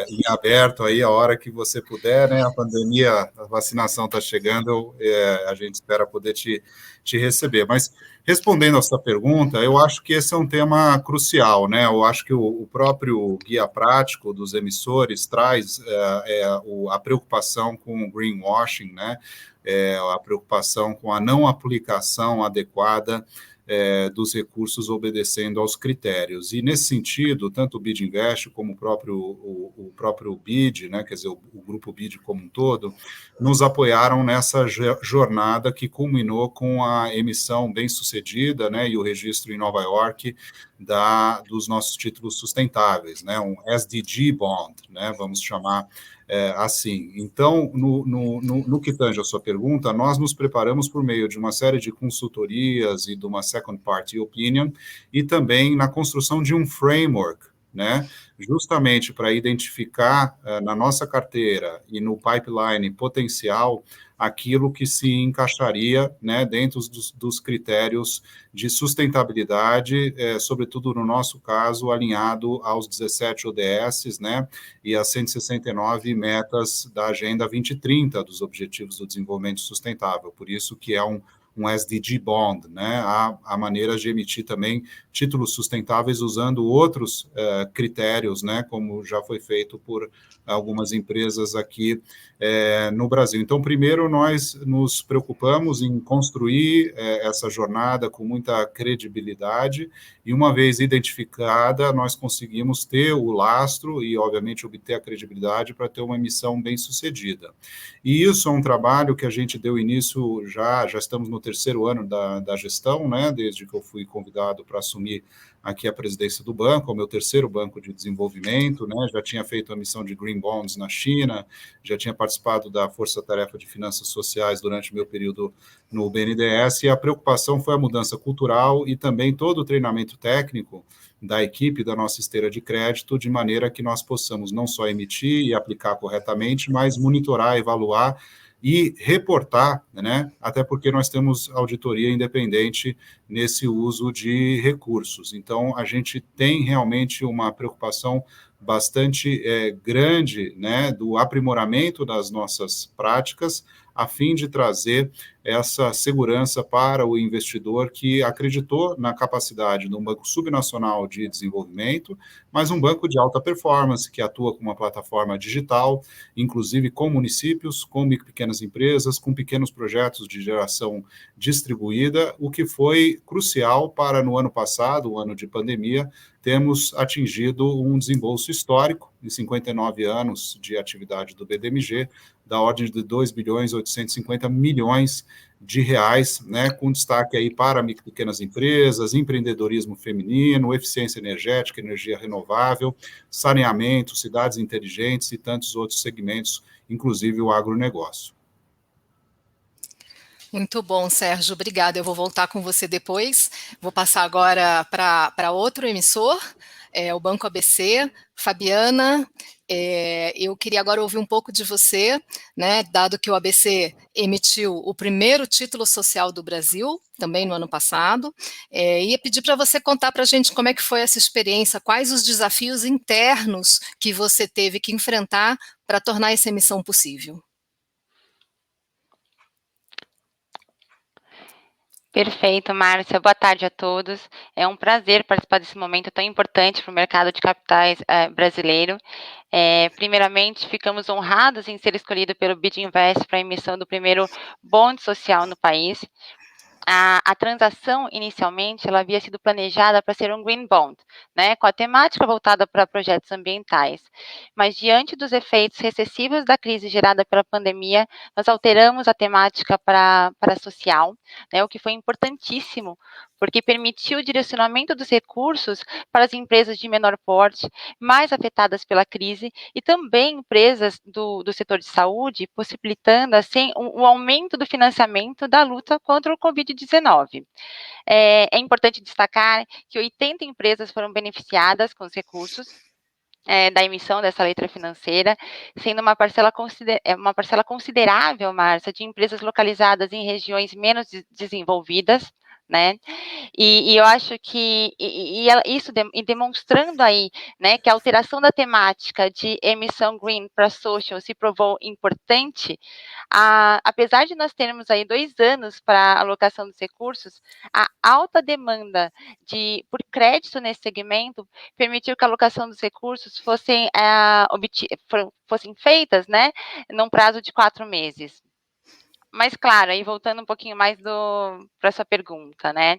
em aberto aí, a hora que você puder, né? A pandemia, a vacinação está chegando, a gente espera poder te receber. Mas, respondendo a sua pergunta, eu acho que esse é um tema crucial, né? Eu acho que o próprio guia prático dos emissores traz a preocupação com o greenwashing, né? A preocupação com a não aplicação adequada dos recursos obedecendo aos critérios. E, nesse sentido, tanto o BID Invest como o próprio BID, né, quer dizer, o grupo BID como um todo, nos apoiaram nessa jornada que culminou com a emissão bem-sucedida, né, e o registro em Nova York dos nossos títulos sustentáveis, né, um SDG Bond, né, vamos chamar assim. Então, no que tange a sua pergunta, nós nos preparamos por meio de uma série de consultorias e de uma second party opinion, e também na construção de um framework, né, justamente para identificar na nossa carteira e no pipeline potencial aquilo que se encaixaria, né, dentro dos critérios de sustentabilidade, sobretudo no nosso caso, alinhado aos 17 ODS, né, e às 169 metas da Agenda 2030 dos Objetivos do Desenvolvimento Sustentável. Por isso que é um SDG Bond, né? Há maneiras de emitir também títulos sustentáveis usando outros critérios, né? Como já foi feito por algumas empresas aqui no Brasil. Então, primeiro, nós nos preocupamos em construir essa jornada com muita credibilidade, e uma vez identificada, nós conseguimos ter o lastro e, obviamente, obter a credibilidade para ter uma emissão bem-sucedida. E isso é um trabalho que a gente deu início, já estamos no terceiro ano da gestão, né, desde que eu fui convidado para assumir aqui a presidência do banco, o meu terceiro banco de desenvolvimento, né, já tinha feito a emissão de Green Bonds na China, já tinha participado da Força Tarefa de Finanças Sociais durante o meu período no BNDES, e a preocupação foi a mudança cultural e também todo o treinamento técnico da equipe da nossa esteira de crédito, de maneira que nós possamos não só emitir e aplicar corretamente, mas monitorar, evaluar e reportar, né? Até porque nós temos auditoria independente nesse uso de recursos. Então, a gente tem realmente uma preocupação bastante grande, né, do aprimoramento das nossas práticas, a fim de trazer essa segurança para o investidor que acreditou na capacidade de um banco subnacional de desenvolvimento, mas um banco de alta performance, que atua com uma plataforma digital, inclusive com municípios, com pequenas empresas, com pequenos projetos de geração distribuída, o que foi crucial para, no ano passado, o ano de pandemia, temos atingido um desembolso histórico, em 59 anos de atividade do BDMG, da ordem de 2 bilhões 850 milhões de reais, né, com destaque aí para micro e pequenas empresas, empreendedorismo feminino, eficiência energética, energia renovável, saneamento, cidades inteligentes e tantos outros segmentos, inclusive o agronegócio. Muito bom, Sérgio, obrigada. Eu vou voltar com você depois. Vou passar agora para outro emissor, o Banco ABC. Fabiana, eu queria agora ouvir um pouco de você, né, dado que o ABC emitiu o primeiro título social do Brasil, também no ano passado, ia pedir para você contar para a gente como é que foi essa experiência, quais os desafios internos que você teve que enfrentar para tornar essa emissão possível. Perfeito, Márcia. Boa tarde a todos. É um prazer participar desse momento tão importante para o mercado de capitais brasileiro. Primeiramente, ficamos honrados em ser escolhido pelo BID Invest para a emissão do primeiro bond social no país. A transação, inicialmente, ela havia sido planejada para ser um green bond, né, com a temática voltada para projetos ambientais. Mas, diante dos efeitos recessivos da crise gerada pela pandemia, nós alteramos a temática para social, né, o que foi importantíssimo, porque permitiu o direcionamento dos recursos para as empresas de menor porte, mais afetadas pela crise, e também empresas do setor de saúde, possibilitando, assim, o aumento do financiamento da luta contra o Covid-19. É importante destacar que 80 empresas foram beneficiadas com os recursos da emissão dessa letra financeira, sendo uma parcela considerável, Márcia, de empresas localizadas em regiões menos desenvolvidas, né? E eu acho que isso demonstrando aí, né, que a alteração da temática de emissão green para social se provou importante, apesar de nós termos aí 2 anos para a alocação dos recursos, a alta demanda por crédito nesse segmento permitiu que a alocação dos recursos fossem feitas, né, num prazo de 4 meses. Mas, claro, aí voltando um pouquinho mais para sua pergunta, né?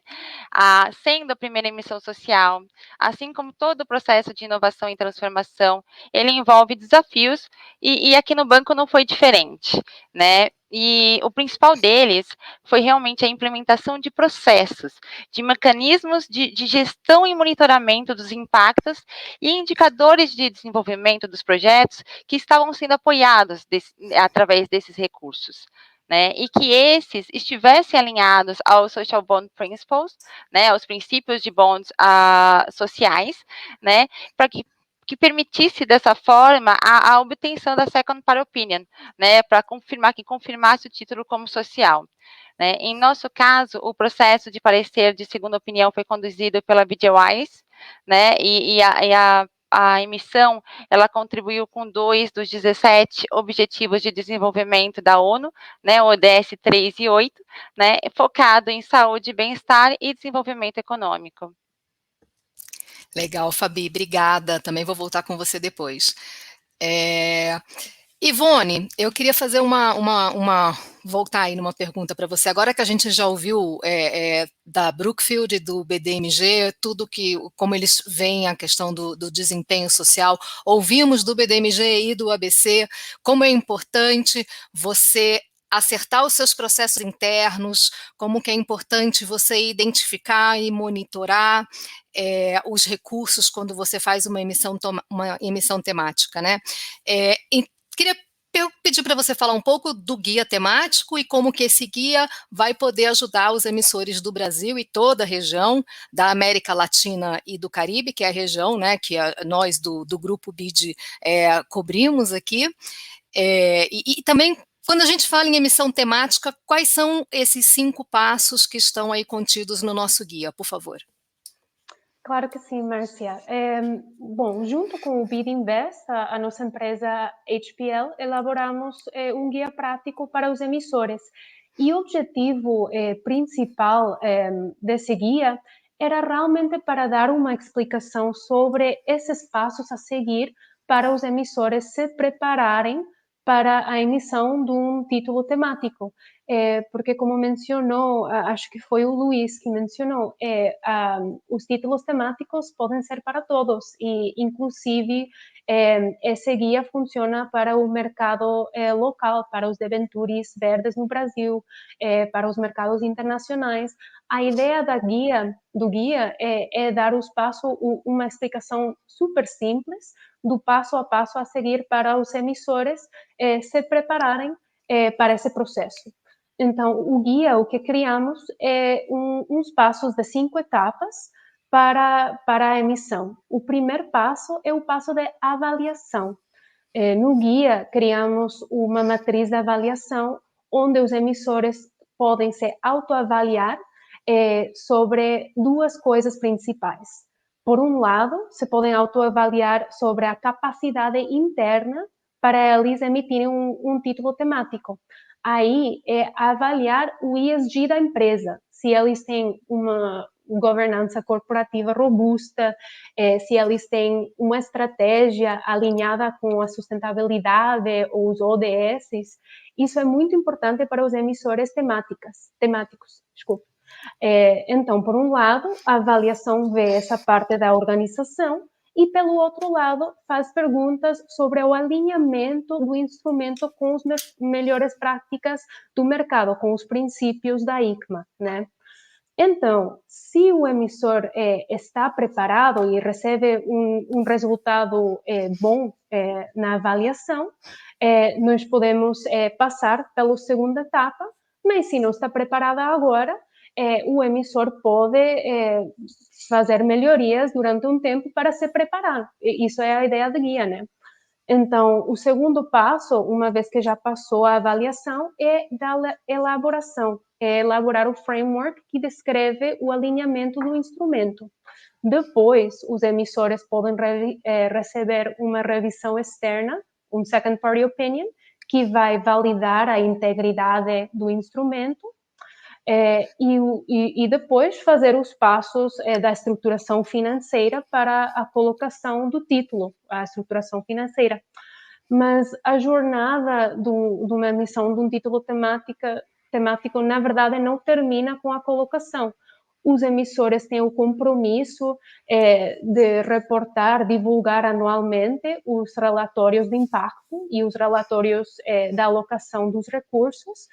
Sendo a primeira emissão social, assim como todo o processo de inovação e transformação, ele envolve desafios, e aqui no banco não foi diferente, né? E o principal deles foi realmente a implementação de processos, de mecanismos de gestão e monitoramento dos impactos e indicadores de desenvolvimento dos projetos que estavam sendo apoiados através desses recursos. Né, e que esses estivessem alinhados aos Social Bond Principles, né, aos princípios de bonds sociais, né, para que permitisse dessa forma a obtenção da Second Party Opinion, né, para confirmasse o título como social. Né. Em nosso caso, o processo de parecer de segunda opinião foi conduzido pela BDWise, né, e a emissão, ela contribuiu com 2 dos 17 Objetivos de Desenvolvimento da ONU, né, ODS 3 e 8, né, focado em saúde, bem-estar e desenvolvimento econômico. Legal, Fabi, obrigada. Também vou voltar com você depois. Ivone, eu queria fazer voltar aí numa pergunta para você. Agora que a gente já ouviu da Brookfield e do BDMG, como eles veem a questão do desempenho social, ouvimos do BDMG e do ABC, como é importante você acertar os seus processos internos, como que é importante você identificar e monitorar os recursos quando você faz uma emissão temática, né? Queria pedir para você falar um pouco do guia temático e como que esse guia vai poder ajudar os emissores do Brasil e toda a região da América Latina e do Caribe, que é a região, né, que nós do Grupo BID cobrimos aqui. E também, quando a gente fala em emissão temática, quais são esses 5 passos que estão aí contidos no nosso guia, por favor? Claro que sim, Márcia. Bom, junto com o BID Invest, a nossa empresa HPL, elaboramos um guia prático para os emissores. E o objetivo principal desse guia era realmente para dar uma explicação sobre esses passos a seguir para os emissores se prepararem para a emissão de um título temático. Porque, como mencionou, acho que foi o Luiz que mencionou, os títulos temáticos podem ser para todos e, inclusive, esse guia funciona para o mercado local, para os debentures verdes no Brasil, para os mercados internacionais. A ideia do guia é dar os passos, uma explicação super simples do passo a passo a seguir para os emissores se prepararem para esse processo. Então, o guia, o que criamos é uns passos de 5 etapas para a emissão. O primeiro passo é o passo de avaliação. No guia, criamos uma matriz de avaliação onde os emissores podem se autoavaliar sobre 2 coisas principais. Por um lado, se podem autoavaliar sobre a capacidade interna para eles emitirem um título temático. Aí é avaliar o ESG da empresa, se eles têm uma governança corporativa robusta, se eles têm uma estratégia alinhada com a sustentabilidade ou os ODS. Isso é muito importante para os emissores temáticos. Desculpa. Então, por um lado, a avaliação vê essa parte da organização e, pelo outro lado, faz perguntas sobre o alinhamento do instrumento com as melhores práticas do mercado, com os princípios da ICMA, né? Então, se o emissor está preparado e recebe um resultado bom na avaliação, nós podemos passar pela segunda etapa, mas se não está preparado agora, o emissor pode fazer melhorias durante um tempo para se preparar. Isso é a ideia do guia, né? Então, o segundo passo, uma vez que já passou a avaliação, é da elaboração, é elaborar o framework que descreve o alinhamento do instrumento. Depois, os emissores podem receber uma revisão externa, um second party opinion, que vai validar a integridade do instrumento, e depois fazer os passos da estruturação financeira para a colocação do título, a estruturação financeira. mas a jornada de uma emissão de um título temático, na verdade, não termina com a colocação. Os emissores têm o compromisso de reportar, divulgar anualmente os relatórios de impacto e os relatórios da alocação dos recursos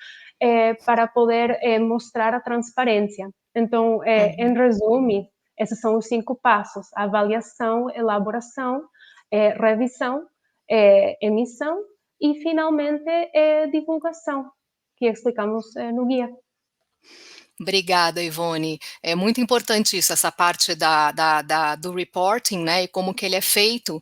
para poder mostrar a transparência. Então, em resumo, esses são os 5 passos: avaliação, elaboração, revisão, emissão e, finalmente, divulgação, que explicamos no guia. Obrigada, Ivone. É muito importante isso, essa parte do reporting, né, e como que ele é feito,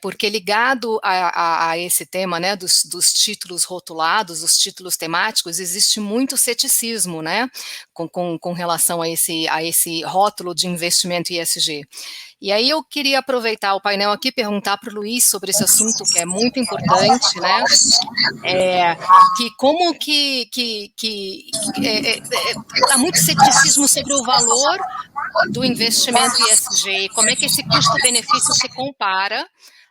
porque ligado a esse tema, né, dos títulos rotulados, os títulos temáticos, existe muito ceticismo, né, com relação a esse rótulo de investimento ESG. E aí eu queria aproveitar o painel aqui e perguntar para o Luiz sobre esse assunto, que é muito importante, né, que como que há muito ceticismo sobre o valor do investimento ESG, como é que esse custo-benefício se compara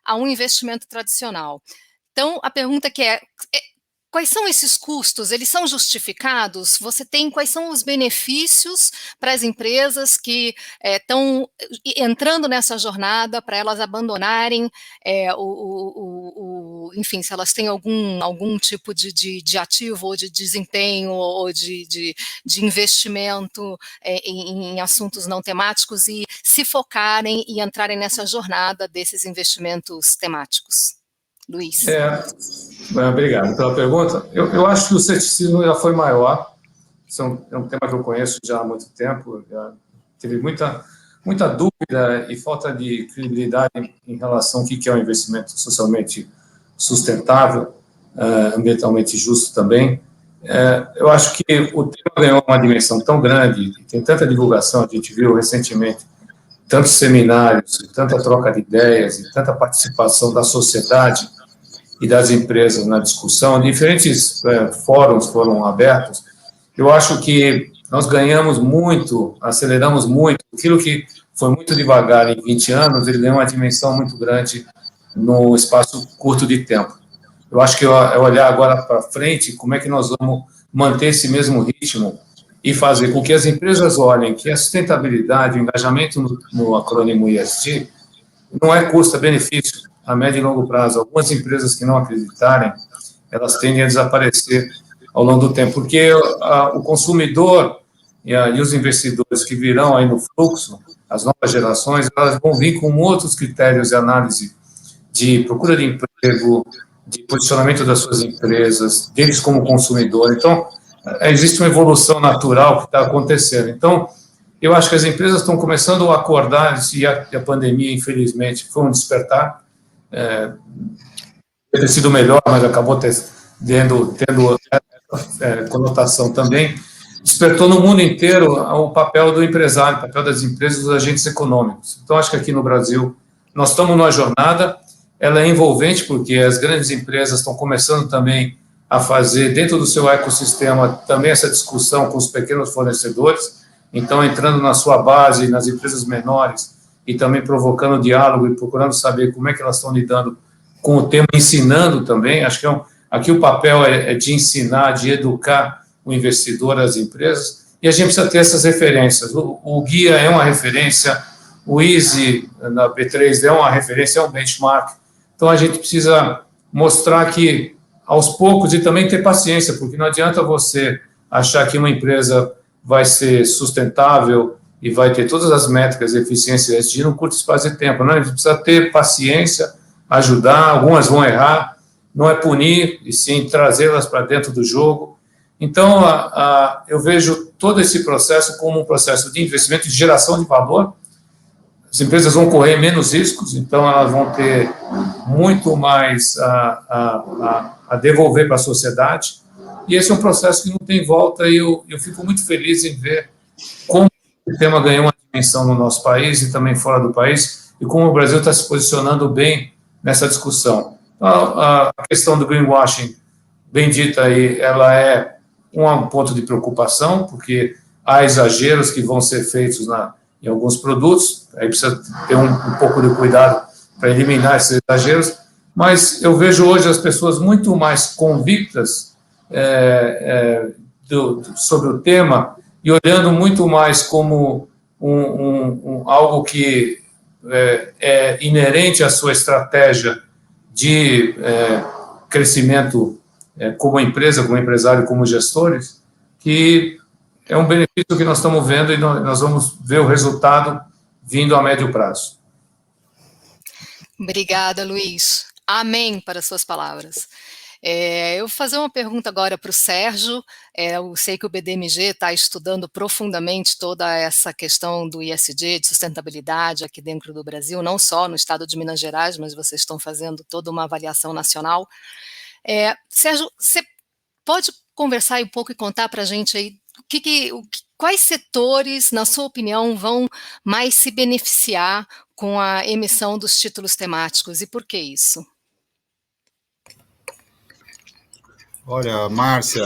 a um investimento tradicional. Então, a pergunta que quais são esses custos? Eles são justificados? Quais são os benefícios para as empresas que estão entrando nessa jornada, para elas abandonarem enfim, se elas têm algum tipo de ativo ou de desempenho ou de investimento em assuntos não temáticos e se focarem e entrarem nessa jornada desses investimentos temáticos. Luiz. Obrigado pela pergunta. Eu acho que o ceticismo já foi maior. Isso é um tema que eu conheço já há muito tempo. Já tive muita dúvida e falta de credibilidade em relação ao que é um investimento socialmente sustentável, ambientalmente justo também. Eu acho que o tema ganhou uma dimensão tão grande, tem tanta divulgação, a gente viu recentemente tantos seminários, tanta troca de ideias e tanta participação da sociedade e das empresas na discussão, diferentes fóruns foram abertos. Eu acho que nós ganhamos muito, aceleramos muito, aquilo que foi muito devagar em 20 anos, ele ganhou uma dimensão muito grande no espaço curto de tempo. Eu acho que é olhar agora para frente, como é que nós vamos manter esse mesmo ritmo e fazer com que as empresas olhem que a sustentabilidade, o engajamento no acrônimo ESG, não é custo-benefício a médio e longo prazo. Algumas empresas que não acreditarem, elas tendem a desaparecer ao longo do tempo, porque o consumidor e os investidores que virão aí no fluxo, as novas gerações, elas vão vir com outros critérios de análise de procura de emprego, de posicionamento das suas empresas, deles como consumidor. Então, existe uma evolução natural que está acontecendo. Então, eu acho que as empresas estão começando a acordar, e a pandemia, infelizmente, foi um despertar. Ter sido melhor, mas acabou tendo conotação também. Despertou no mundo inteiro o papel do empresário, o papel das empresas, dos agentes econômicos. Então, acho que aqui no Brasil, nós estamos numa jornada, ela é envolvente, porque as grandes empresas estão começando também a fazer, dentro do seu ecossistema, também essa discussão com os pequenos fornecedores, então, entrando na sua base, nas empresas menores, e também provocando diálogo e procurando saber como é que elas estão lidando com o tema, ensinando também. Acho que aqui o papel é de ensinar, de educar o investidor, as empresas, e a gente precisa ter essas referências. O guia é uma referência, o Easy, na B3, é uma referência, é um benchmark. Então, a gente precisa mostrar que, aos poucos, e também ter paciência, porque não adianta você achar que uma empresa vai ser sustentável e vai ter todas as métricas de eficiência ESG num curto espaço de tempo. Não, a gente precisa ter paciência, ajudar, algumas vão errar, não é punir, e sim trazê-las para dentro do jogo. Então, eu vejo todo esse processo como um processo de investimento, de geração de valor. As empresas vão correr menos riscos, então elas vão ter muito mais a devolver para a sociedade. E esse é um processo que não tem volta, e eu fico muito feliz em ver como o tema ganhou uma dimensão no nosso país e também fora do país, e como o Brasil está se posicionando bem nessa discussão. A questão do greenwashing, bem dita aí, ela é um ponto de preocupação, porque há exageros que vão ser feitos em alguns produtos, aí precisa ter um pouco de cuidado para eliminar esses exageros, mas eu vejo hoje as pessoas muito mais convictas sobre o tema e olhando muito mais como algo que é inerente à sua estratégia de crescimento como empresa, como empresário, como gestores, que é um benefício que nós estamos vendo e nós vamos ver o resultado vindo a médio prazo. Obrigada, Luiz. Amém para suas palavras. Eu vou fazer uma pergunta agora para o Sérgio. Eu sei que o BDMG está estudando profundamente toda essa questão do ISD, de sustentabilidade aqui dentro do Brasil, não só no estado de Minas Gerais, mas vocês estão fazendo toda uma avaliação nacional. Sérgio, você pode conversar um pouco e contar para a gente aí quais setores, na sua opinião, vão mais se beneficiar com a emissão dos títulos temáticos e por que isso? Olha, Márcia,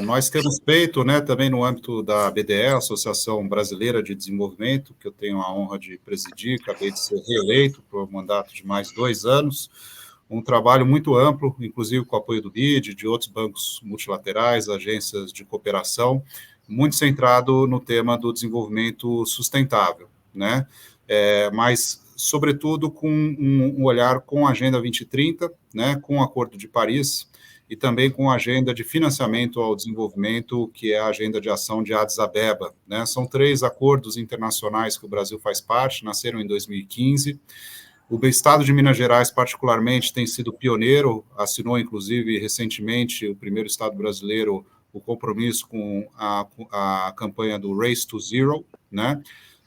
nós temos feito, né, também no âmbito da BDE, Associação Brasileira de Desenvolvimento, que eu tenho a honra de presidir, acabei de ser reeleito por um mandato de mais 2 anos, um trabalho muito amplo, inclusive com o apoio do BID, de outros bancos multilaterais, agências de cooperação, muito centrado no tema do desenvolvimento sustentável, né, mas, sobretudo, com um olhar com a Agenda 2030, né, com o Acordo de Paris, e também com a agenda de financiamento ao desenvolvimento, que é a agenda de ação de Addis Abeba, né? São 3 acordos internacionais que o Brasil faz parte, nasceram em 2015. O Estado de Minas Gerais, particularmente, tem sido pioneiro, assinou, inclusive, recentemente, o primeiro Estado brasileiro, o compromisso com a campanha do Race to Zero, né?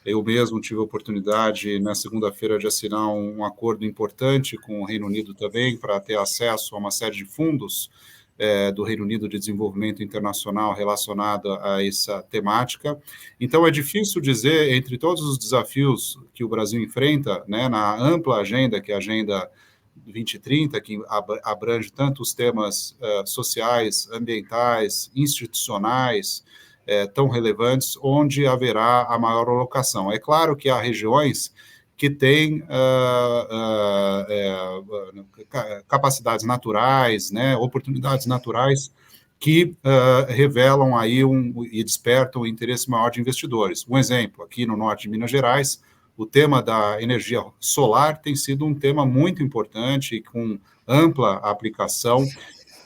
Eu mesmo tive a oportunidade, na segunda-feira, de assinar um acordo importante com o Reino Unido também, para ter acesso a uma série de fundos do Reino Unido de desenvolvimento internacional relacionada a essa temática. Então, é difícil dizer, entre todos os desafios que o Brasil enfrenta, né, na ampla agenda, que é a Agenda 2030, que abrange tanto os temas sociais, ambientais, institucionais, tão relevantes, onde haverá a maior alocação. É claro que há regiões que têm capacidades naturais, né, oportunidades naturais que revelam aí e despertam o interesse maior de investidores. Um exemplo, aqui no norte de Minas Gerais, o tema da energia solar tem sido um tema muito importante e com ampla aplicação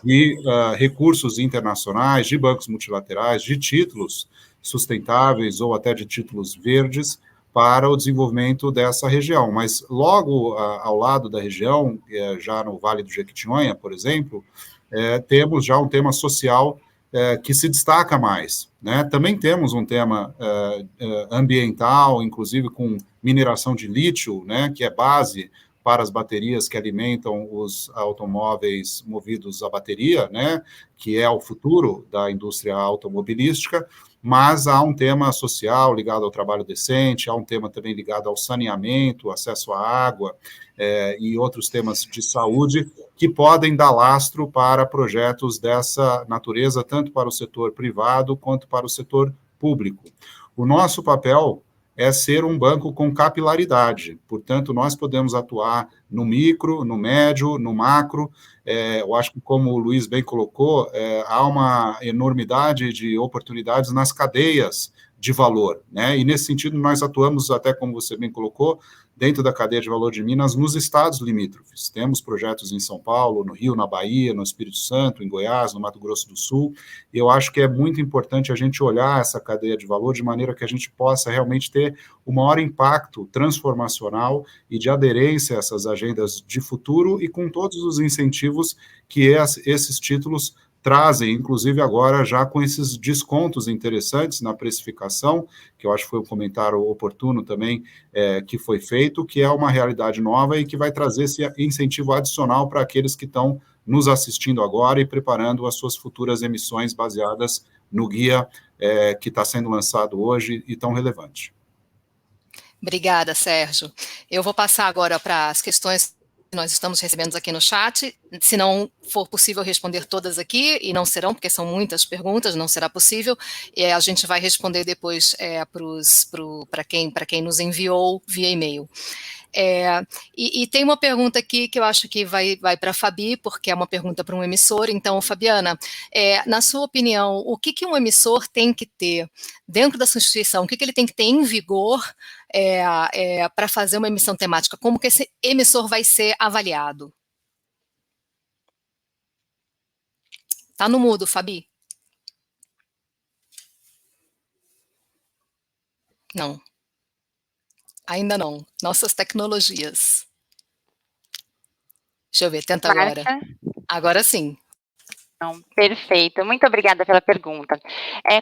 de recursos internacionais, de bancos multilaterais, de títulos sustentáveis ou até de títulos verdes para o desenvolvimento dessa região. Mas logo ao lado da região, já no Vale do Jequitinhonha, por exemplo, temos já um tema social que se destaca mais, né? Também temos um tema ambiental, inclusive com mineração de lítio, né, que é base para as baterias que alimentam os automóveis movidos a bateria, né, que é o futuro da indústria automobilística, mas há um tema social ligado ao trabalho decente, há um tema também ligado ao saneamento, acesso à água e outros temas de saúde que podem dar lastro para projetos dessa natureza, tanto para o setor privado quanto para o setor público. O nosso papel é ser um banco com capilaridade, portanto, nós podemos atuar no micro, no médio, no macro. Eu acho que, como o Luiz bem colocou, há uma enormidade de oportunidades nas cadeias de valor, né? E, nesse sentido, nós atuamos, até como você bem colocou, dentro da cadeia de valor de Minas, nos estados limítrofes. Temos projetos em São Paulo, no Rio, na Bahia, no Espírito Santo, em Goiás, no Mato Grosso do Sul, e eu acho que é muito importante a gente olhar essa cadeia de valor de maneira que a gente possa realmente ter o maior impacto transformacional e de aderência a essas agendas de futuro e com todos os incentivos que esses títulos trazem, inclusive agora já com esses descontos interessantes na precificação, que eu acho que foi um comentário oportuno também que foi feito, que é uma realidade nova e que vai trazer esse incentivo adicional para aqueles que estão nos assistindo agora e preparando as suas futuras emissões baseadas no guia que está sendo lançado hoje e tão relevante. Obrigada, Sérgio. Eu vou passar agora para as questões que nós estamos recebendo aqui no chat. Se não for possível responder todas aqui, e não serão, porque são muitas perguntas, não será possível, a gente vai responder depois para quem nos enviou via e-mail. E tem uma pergunta aqui que eu acho que vai para a Fabi, porque é uma pergunta para um emissor. Então, Fabiana, na sua opinião, o que um emissor tem que ter dentro da sua instituição, o que ele tem que ter em vigor para fazer uma emissão temática? Como que esse emissor vai ser avaliado? Tá no mudo, Fabi. Não. Ainda não. Nossas tecnologias. Deixa eu ver, tenta agora. Agora sim. Perfeito, muito obrigada pela pergunta.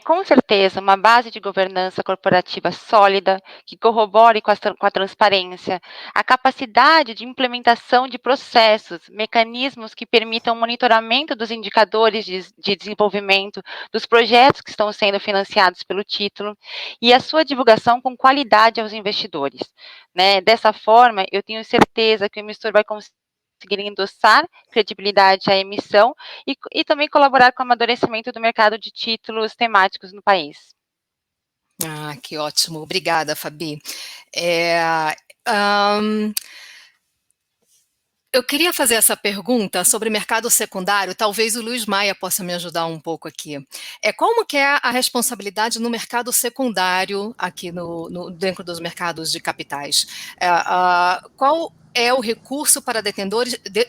Com certeza, uma base de governança corporativa sólida, que corrobore com a transparência, a capacidade de implementação de processos, mecanismos que permitam o monitoramento dos indicadores de desenvolvimento, dos projetos que estão sendo financiados pelo título, e a sua divulgação com qualidade aos investidores. Dessa forma, eu tenho certeza que o emissor vai conseguir endossar credibilidade à emissão e também colaborar com o amadurecimento do mercado de títulos temáticos no país. Que ótimo. Obrigada, Fabi. Eu queria fazer essa pergunta sobre mercado secundário, talvez o Luiz Maia possa me ajudar um pouco aqui. Como que é a responsabilidade no mercado secundário, aqui dentro dos mercados de capitais? Qual é o recurso para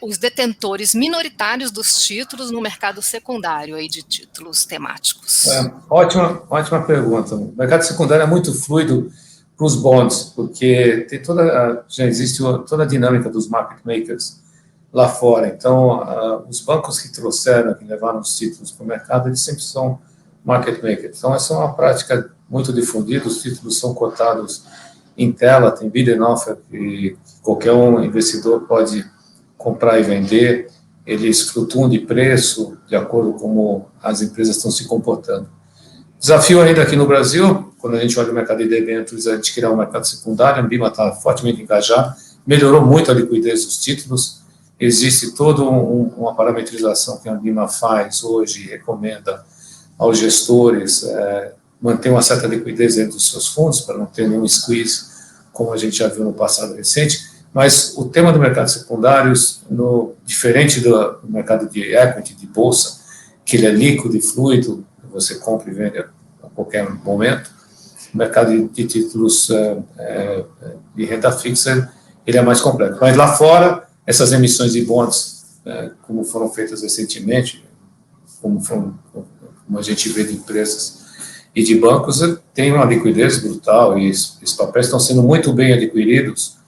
os detentores minoritários dos títulos no mercado secundário aí de títulos temáticos? Ótima pergunta. O mercado secundário é muito fluido para os bonds, porque já existe toda a dinâmica dos market makers lá fora. Então, os bancos que levaram os títulos para o mercado, eles sempre são market makers. Então, essa é uma prática muito difundida, os títulos são cotados em tela, tem bid and offer, que qualquer investidor pode comprar e vender, eles flutuam de preço de acordo com como as empresas estão se comportando. Desafio ainda aqui no Brasil, quando a gente olha o mercado de debêntures, a gente criar um mercado secundário, a Ambima está fortemente engajada, melhorou muito a liquidez dos títulos, existe toda uma parametrização que a Ambima faz hoje, recomenda aos gestores manter uma certa liquidez dentro dos seus fundos, para não ter nenhum squeeze, como a gente já viu no passado recente, mas o tema do mercado secundário, diferente do mercado de equity, de bolsa, que ele é líquido e fluido, você compra e vende a qualquer momento, o mercado de títulos de renda fixa, ele é mais complexo. Mas lá fora, essas emissões de bonds, como foram feitas recentemente, como a gente vê de empresas e de bancos, tem uma liquidez brutal e esses papéis estão sendo muito bem adquiridos,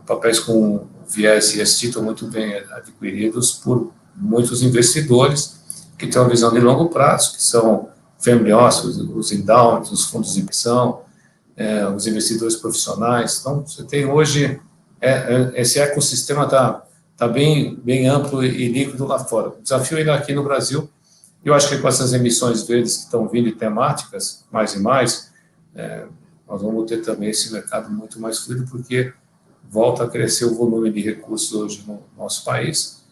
papéis com viés ESG estão muito bem adquiridos por muitos investidores que têm uma visão de longo prazo, que são family offices, os endowments, os fundos de pensão, os investidores profissionais. Então, você tem hoje, esse ecossistema está bem amplo e líquido lá fora. O desafio ainda aqui no Brasil, eu acho que com essas emissões verdes que estão vindo e temáticas, mais e mais, nós vamos ter também esse mercado muito mais fluido, porque volta a crescer o volume de recursos hoje no nosso país.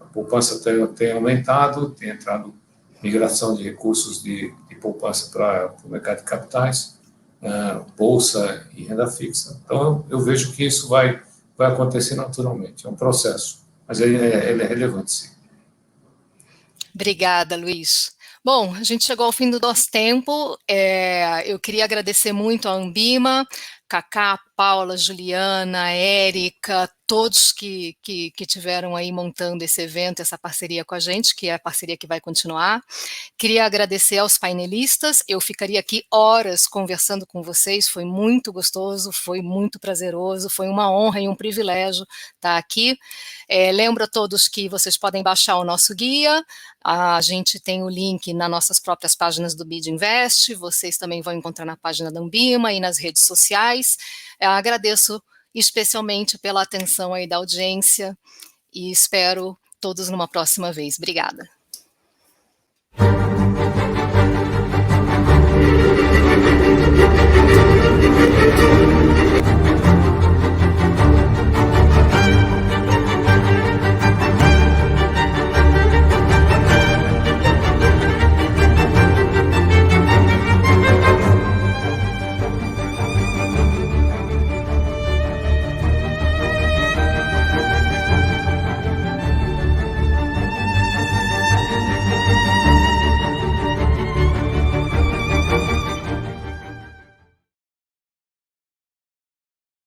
A poupança tem aumentado, tem entrado migração de recursos de poupança para o mercado de capitais, bolsa e renda fixa. Então, eu vejo que isso vai acontecer naturalmente, é um processo, mas ele é relevante, sim. Obrigada, Luiz. Bom, a gente chegou ao fim do nosso tempo, eu queria agradecer muito a Ambima, Cacá, Paula, Juliana, Érica, todos que tiveram aí montando esse evento, essa parceria com a gente, que é a parceria que vai continuar. Queria agradecer aos painelistas, eu ficaria aqui horas conversando com vocês, foi muito gostoso, foi muito prazeroso, foi uma honra e um privilégio estar aqui. Lembro a todos que vocês podem baixar o nosso guia, a gente tem o link nas nossas próprias páginas do BID Invest, vocês também vão encontrar na página da Ambima e nas redes sociais. Agradeço especialmente pela atenção aí da audiência e espero todos numa próxima vez. Obrigada.